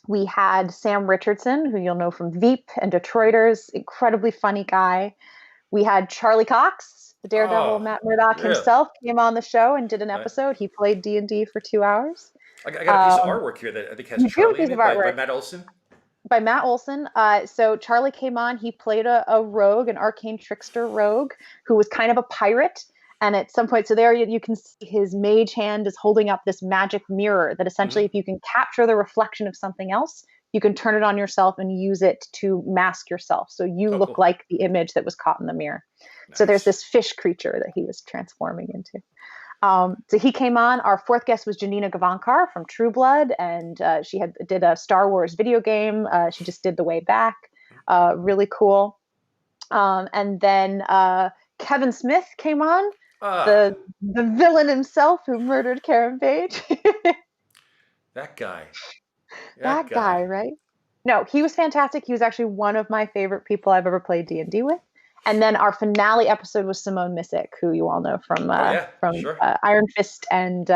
We had Sam Richardson, who you'll know from Veep and Detroiters, incredibly funny guy. We had Charlie Cox, the Daredevil Oh, Matt Murdock really? himself, came on the show and did an Right. episode. He played D&D for 2 hours. I got a piece of Um, artwork here that I think has you do have a Charlie in piece of it by artwork Matt Olson. by Matt Olson. So Charlie came on. He played a rogue, an arcane trickster rogue, who was kind of a pirate. And at some point, so there you can see his mage hand is holding up this magic mirror that essentially, Hmm. if you can capture the reflection of something else, you can turn it on yourself and use it to mask yourself. So you Oh, look cool. like the image that was caught in the mirror. So there's Nice. this fish creature that he was transforming into. So he came on. Our fourth guest was Janina Gavankar from True Blood, and she did a Star Wars video game. She just did The Way Back. Really cool. And then Kevin Smith came on, Ah, the villain himself who murdered Karen Page. that guy. That That guy, guy. right? No, he was fantastic. He was actually one of my favorite people I've ever played D&D with. And then our finale episode was Simone Missick, who you all know from Oh yeah, sure. Iron Fist and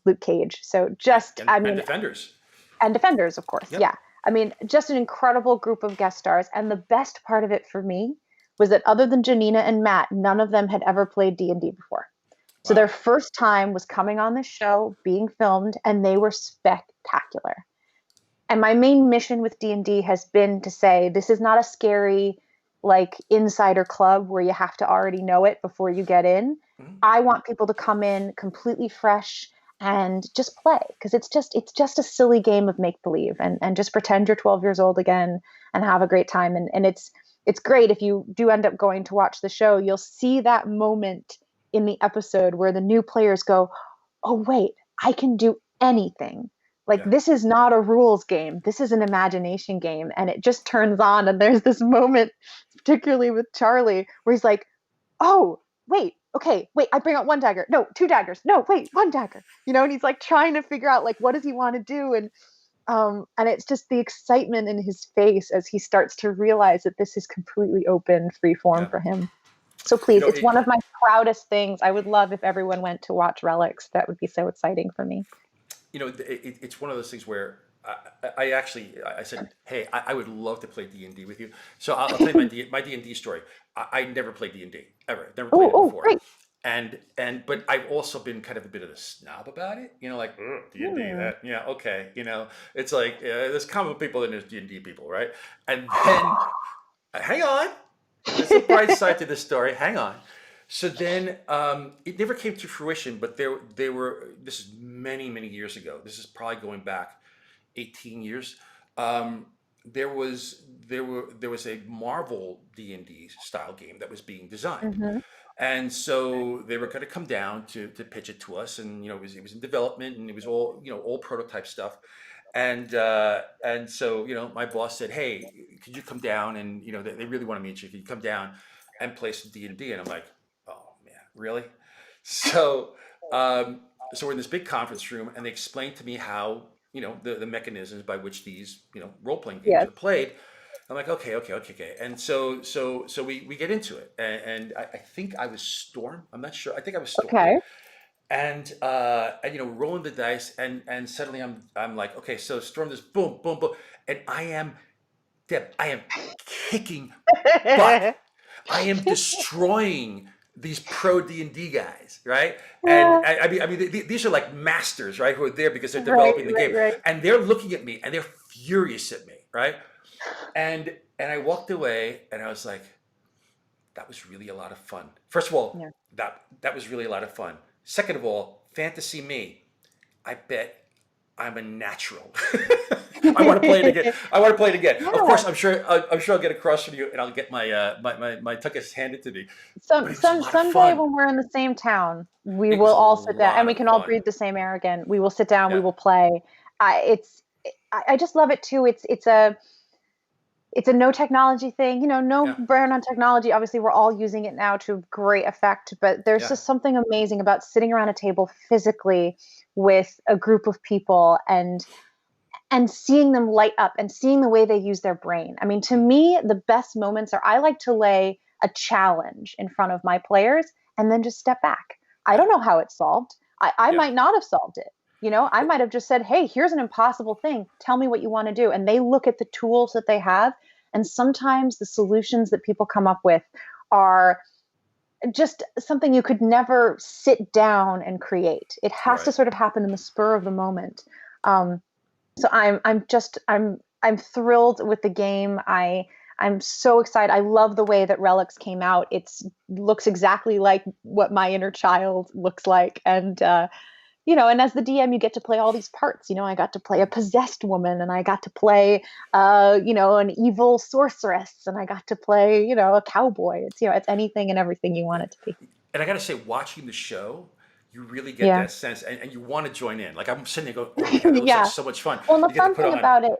Luke Cage. So And Defenders. and Defenders, of course. Yep. Yeah. I mean, just an incredible group of guest stars. And the best part of it for me was that other than Janina and Matt, none of them had ever played D&D before. So their Wow. first time was coming on the show, being filmed, and they were spectacular. And my main mission with D&D has been to say this is not a scary insider club where you have to already know it before you get in. Mhm. I want people to come in completely fresh and just play, because it's just a silly game of make believe, and just pretend you're 12 years old again and have a great time. And it's great if you do end up going to watch the show. You'll see that moment in the episode where the new players go, "Oh wait, I can do anything. Like, Yeah. this is not a rules game. This is an imagination game." And it just turns on. And there's this moment, particularly with Charlie, where he's like, "Oh, wait, okay, wait, I bring out 1 dagger. No, 2 daggers. No, wait, 1 dagger." And he's trying to figure out what does he want to do. And it's just the excitement in his face as he starts to realize that this is completely open, free form Yeah. for him. So You please, know, it's one of my proudest things. I would love if everyone went to watch Relics. That would be so exciting for me. it's one of those things where I actually I said, hey, I would love to play D&D with you. So I'll tell you my D&D story. I never played D&D ever. Never played it Oh, before. great. But I've also been kind of a bit of a snob about it. Like, "Ugh, D&D, Hmm. that, yeah, okay. It's like, there's common people and there's D&D people, right? And then, hang on, there's a bright side to this story. Hang on. So then, it never came to fruition, but they were. This is many, many years ago. This is probably going back 18 years. Um, there was a Marvel D&D style game that was being designed, Hmm. and so they were going to come down to pitch it to us, and it was in development, and it was all prototype stuff, and so my boss said, hey, could you come down, and they really want to meet you. Could you come down and play some D&D? And I'm like, oh man, really? So um, so we're in this big conference room, and they explained to me how the mechanisms by which these role playing games Yes. are played. I'm like, okay, okay, okay, okay. And so we get into it, and I think I was Storm. I'm not sure. I think I was Storm, Okay. and rolling the dice, and suddenly I'm like, okay, so storm this, boom, boom, boom, and Deb, I am kicking butt. I am destroying these pro D&D guys, right? And Yeah, these are like masters, right? Who are there because they're right, developing the right, game, right. and they're looking at me and they're furious at me, right? And I walked away and I was like, that was really a lot of fun. First of all, Yeah. that was really a lot of fun. Second of all, fantasy me, I bet I'm a natural. I want to play it again. I want to play it again. Of Yeah. course, I'm sure I'll get across from you, and I'll get my tuchus handed to me. But Some it was a some lot of someday fun. when we're in the same town, we It will was a all sit down and lot we of can all fun. breathe the same air again. We will sit down, we Yeah, will play. I just love it too. It's a no technology thing, no yeah, burn on technology. Obviously, we're all using it now to great effect, but there's yeah. just something amazing about sitting around a table physically with a group of people and seeing them light up and seeing the way they use their brain. I mean, to Mm, me, the best moments are I like to lay a challenge in front of my players and then just step back. I yeah, don't know how it's solved. I yeah. might not have solved it. I Well, might have just said, hey, here's an impossible thing. Tell me what you want to do. And they look at the tools that they have. And sometimes the solutions that people come up with are just something you could never sit down and create. It has to right. sort of happen in the spur of the moment. Um, so I'm thrilled with the game. I'm so excited. I love the way that Relics came out. It's looks exactly like what my inner child looks like, and as the DM, you get to play all these parts. I got to play a possessed woman, and I got to play, an evil sorceress, and I got to play, a cowboy. It's anything and everything you want Yeah. it to be. And I got to say, watching the show, you really get Yeah, that sense, and you want to join in. Like I'm sitting there going, "Oh my god, that looks like yeah. so much fun!" Well, and the You get to fun put thing on, about it,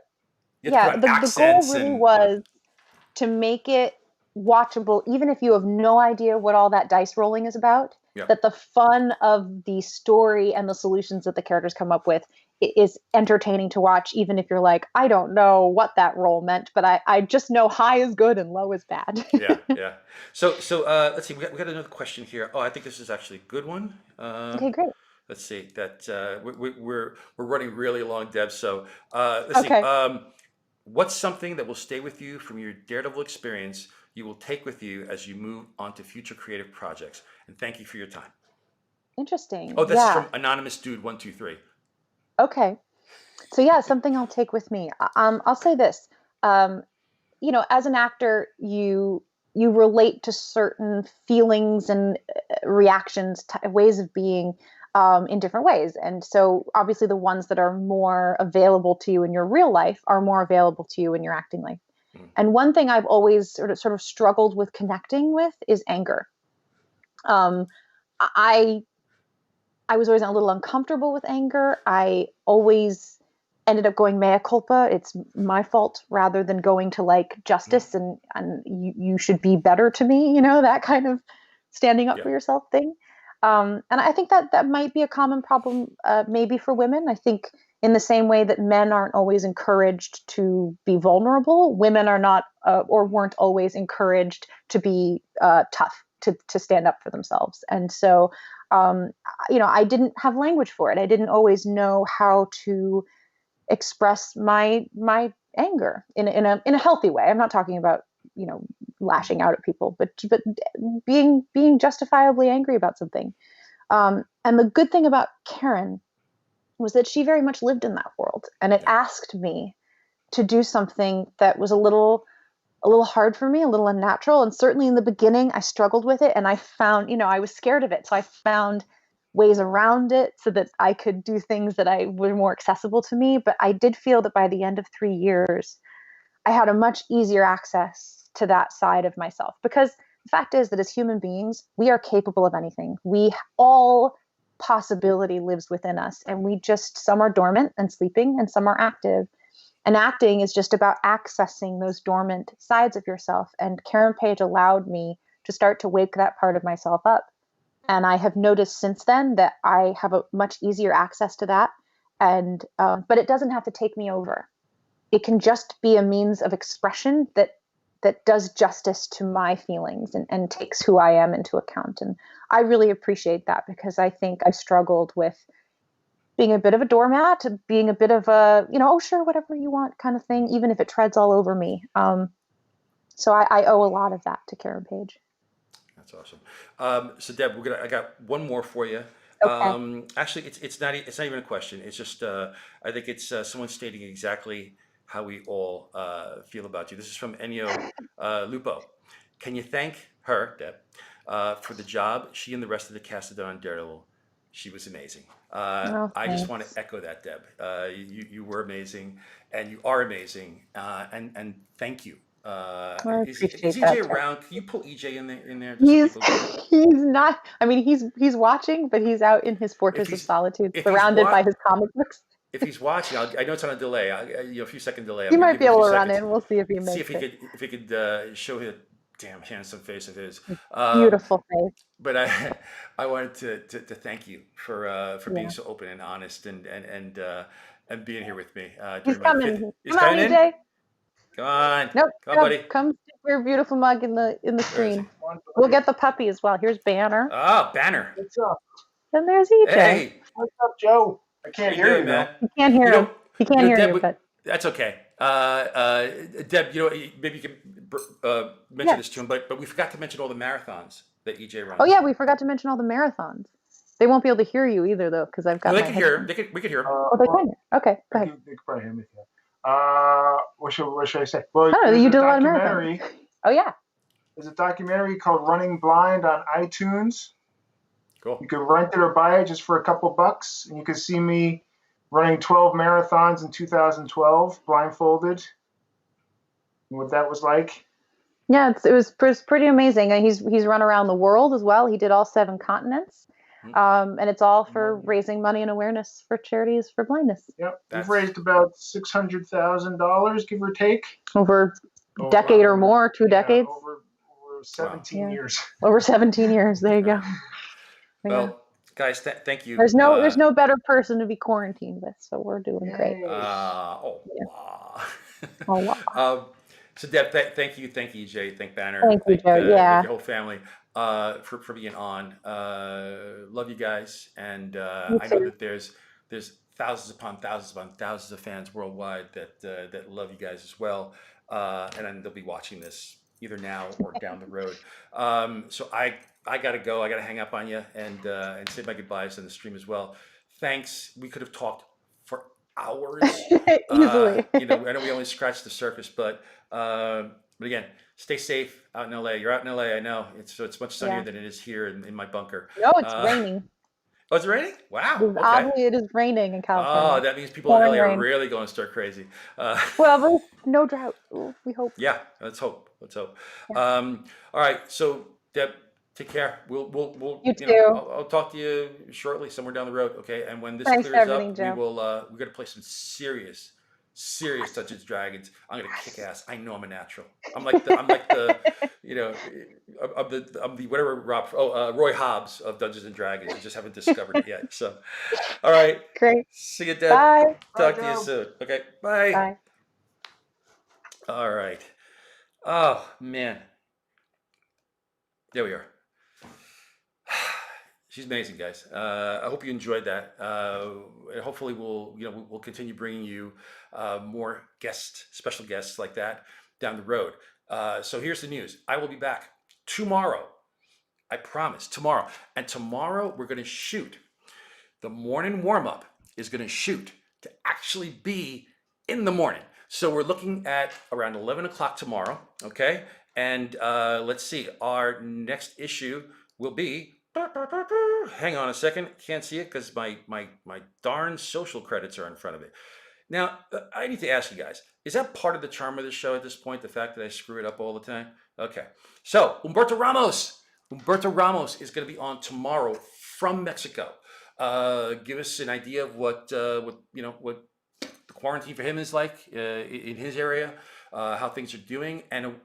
you have to yeah, put on the goal accents, really and was to make it watchable, even if you have no idea what all that dice rolling is about, yeah, that the fun of the story and the solutions that the characters come up with is entertaining to watch, even if you're like, I don't know what that roll meant, but I just know high is good and low is bad. yeah, yeah. So let's see. We got another question here. Oh, I think this is actually a good one. Okay, great. Let's see. That we're running really long, Deb. So let's see. Okay, What's something that will stay with you from your Daredevil experience you will take with you as you move on to future creative projects? And thank you for your time. interesting. Oh, this is Yeah. from Anonymous Dude 123. Okay. So yeah, something I'll take with me. I'll say this. Um, as an actor, you relate to certain feelings and reactions, ways of being, in different ways. And so, obviously, the ones that are more available to you in your real life are more available to you in your acting life. Mm, And one thing I've always sort of struggled with connecting with is anger. Um, I I was always a little uncomfortable with anger. I always ended up going mea culpa. It's my fault rather than going to like mm, justice and you should be better to me, that kind of standing up yeah, for yourself thing. And I think that might be a common problem, maybe for women. I think in the same way that men aren't always encouraged to be vulnerable, women are not or weren't always encouraged to be tough, to stand up for themselves. And so um, I didn't have language for it. I didn't always know how to express my anger in a healthy way. I'm not talking about you know mm, lashing out at people, but being justifiably angry about something. And the good thing about Karen was that she very much lived in that world, and it yeah, asked me to do something that was a little hard for me, a little unnatural. And certainly in the beginning, I struggled with it and I found, I was scared of it. So I found ways around it so that I could do things that I were more accessible to me. But I did feel that by the end of 3 years, I had a much easier access to that side of myself because the fact is that as human beings, we are capable of anything. We all possibility lives within us and we just some are dormant and sleeping and some are active, and acting is just about accessing those dormant sides of yourself. And Karen Page allowed me to start to wake that part of myself up. And I have noticed since then that I have a much easier access to that. And but it doesn't have to take me over. It can just be a means of expression that that does justice to my feelings and takes who I am into account. And I really appreciate that, because I think I struggled with being a bit of a doormat, being a bit of a, oh, sure, whatever you want kind of thing, even if it treads all over me. So I owe a lot of that to Karen Page. That's awesome. So Deb, I got one more for you. Okay. Actually, it's not even a question. It's just I think it's someone stating exactly how we all feel about you. This is from Ennio Lupo. Can you thank her, Deb, for the job she and the rest of the cast have done on Daredevil? She was amazing. Oh, I just want thanks. to echo that, Deb. You were amazing, and you are amazing, and thank you. I Is appreciate EJ that, Jeff. around? Can you pull EJ in there just so He's people can? he's not. I mean, he's watching, but he's out in his If fortress of he's solitude, if he's surrounded by what his comic books. if he's watching, I know it's on a delay. A few second delay. I'm He gonna might give be you a able few to run seconds. in. We'll see if he See makes it. if he could show his damn handsome face of his. His Um, beautiful face. but I wanted to thank you for being Yeah. so open and honest and being here with me He's during my fifth. coming. He's Come on, coming in. EJ. Nope. Come on, buddy. Come stick your beautiful mug in the Where is he? screen. One We'll buddy. get the puppy as well. Here's Banner. Ah, Banner. What's up? And there's EJ. Hey, What's up, Joe? I how can't you hear doing, you man? though. He can't hear You him. know, He can't hear Deb, you, but that's okay. Deb, maybe you can mention yeah. this to him, but we forgot to mention all the marathons that EJ Oh runs. yeah, we forgot to mention all the marathons. They won't be able to hear you either, though, because I've No, got they my can hear him. headphones. We can hear him. Oh, they can hear. Okay, go ahead. They could probably hear me. What should I say? Well, I don't know. there's You a did a lot of documentary. marathons. Oh yeah. There's a documentary called Running Blind on iTunes. Cool. You can rent it or buy it just for a couple bucks, and you can see me running 12 marathons in 2012, blindfolded, and what that was like. Yeah, it was pretty amazing. And he's run around the world as well. He did all 7 continents. And it's all for raising money and awareness for charities for blindness. Yep, That's we've raised about $600,000, give or take, Over a over decade or more, 2 yeah, decades. over 17 Yeah. years. Over 17 years. There you go. Yeah. Well, guys, thank you. There's no better person to be quarantined with, so we're doing great. Yay. Oh, Yeah. wow. Oh wow. So Deb, thank you, EJ, thank Banner, Thank you, Joe. thank Yeah. your whole family for being on. Love you guys, and You I know too. that there's thousands upon thousands of fans worldwide that love you guys as well, and then they'll be watching this either now or down the road. So I gotta go. I gotta hang up on you and say my goodbyes on the stream as well. Thanks. We could have talked for hours. Easily. I know we only scratched the surface, but again, stay safe out in LA. You're out in LA, I know. It's much sunnier Yeah. than it is here in my bunker. No, it's raining. Oh, it's raining? Wow. Okay. Oddly, it is raining in Oh, California. that means people in Pouring LA are rain. really going to start crazy. Well, there's no drought. Ooh, we hope. Yeah, let's hope. Yeah. All right. So Deb, take care. We'll You too. I'll talk to you shortly somewhere down the road. Okay. And when this Thanks for clears everything, up, Joe. we're gonna play some serious Dungeons and Dragons. I'm gonna kick ass. I know I'm a natural. I'm like the I'm the whatever Roy Hobbs of Dungeons and Dragons. You just haven't discovered it yet. So, all right. Great. See you, Deb. Bye. Talk Bye, to you Joe. soon. Okay. Bye. Bye. All right. Oh man. There we are. She's amazing, guys. I hope you enjoyed that. And hopefully, we'll continue bringing you more special guests like that down the road. So here's the news. I will be back tomorrow. I promise, tomorrow. And tomorrow we're going to shoot. The morning warm up is going to shoot to actually be in the morning. So we're looking at around 11 o'clock tomorrow. Okay. And let's see. Our next issue will be. Hang on a second. Can't see it because my darn social credits are in front of it. Now, I need to ask you guys, is that part of the charm of the show at this point, the fact that I screw it up all the time? Okay. So, Humberto Ramos is going to be on tomorrow from Mexico. Give us an idea of what the quarantine for him is like in his area, how things are doing. And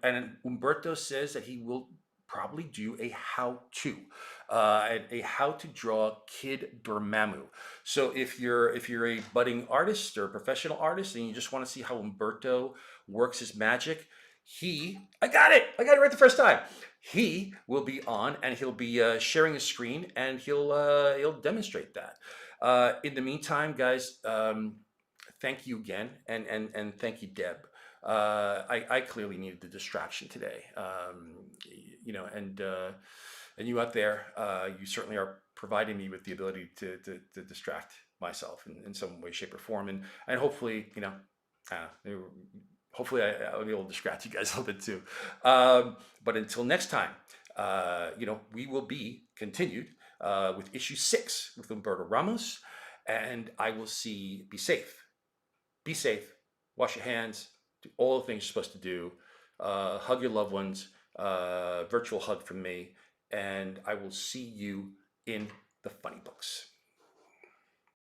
Humberto says that he will probably do a how-to. A how to draw Kid Dormammu. So if you're a budding artist or a professional artist and you just want to see how Humberto works his magic, I got it right the first time. He will be on, and he'll be sharing his screen, and he'll demonstrate that. In the meantime, guys, thank you again, and thank you, Deb. I clearly needed the distraction today, and you out there, you certainly are providing me with the ability to distract myself in some way, shape, or form, and hopefully, hopefully I'll be able to distract you guys a little bit too. But until next time, we will be continued with issue 6 with Humberto Ramos, and I will be safe, wash your hands, do all the things you're supposed to do, hug your loved ones, virtual hug from me, and I will see you in the funny books.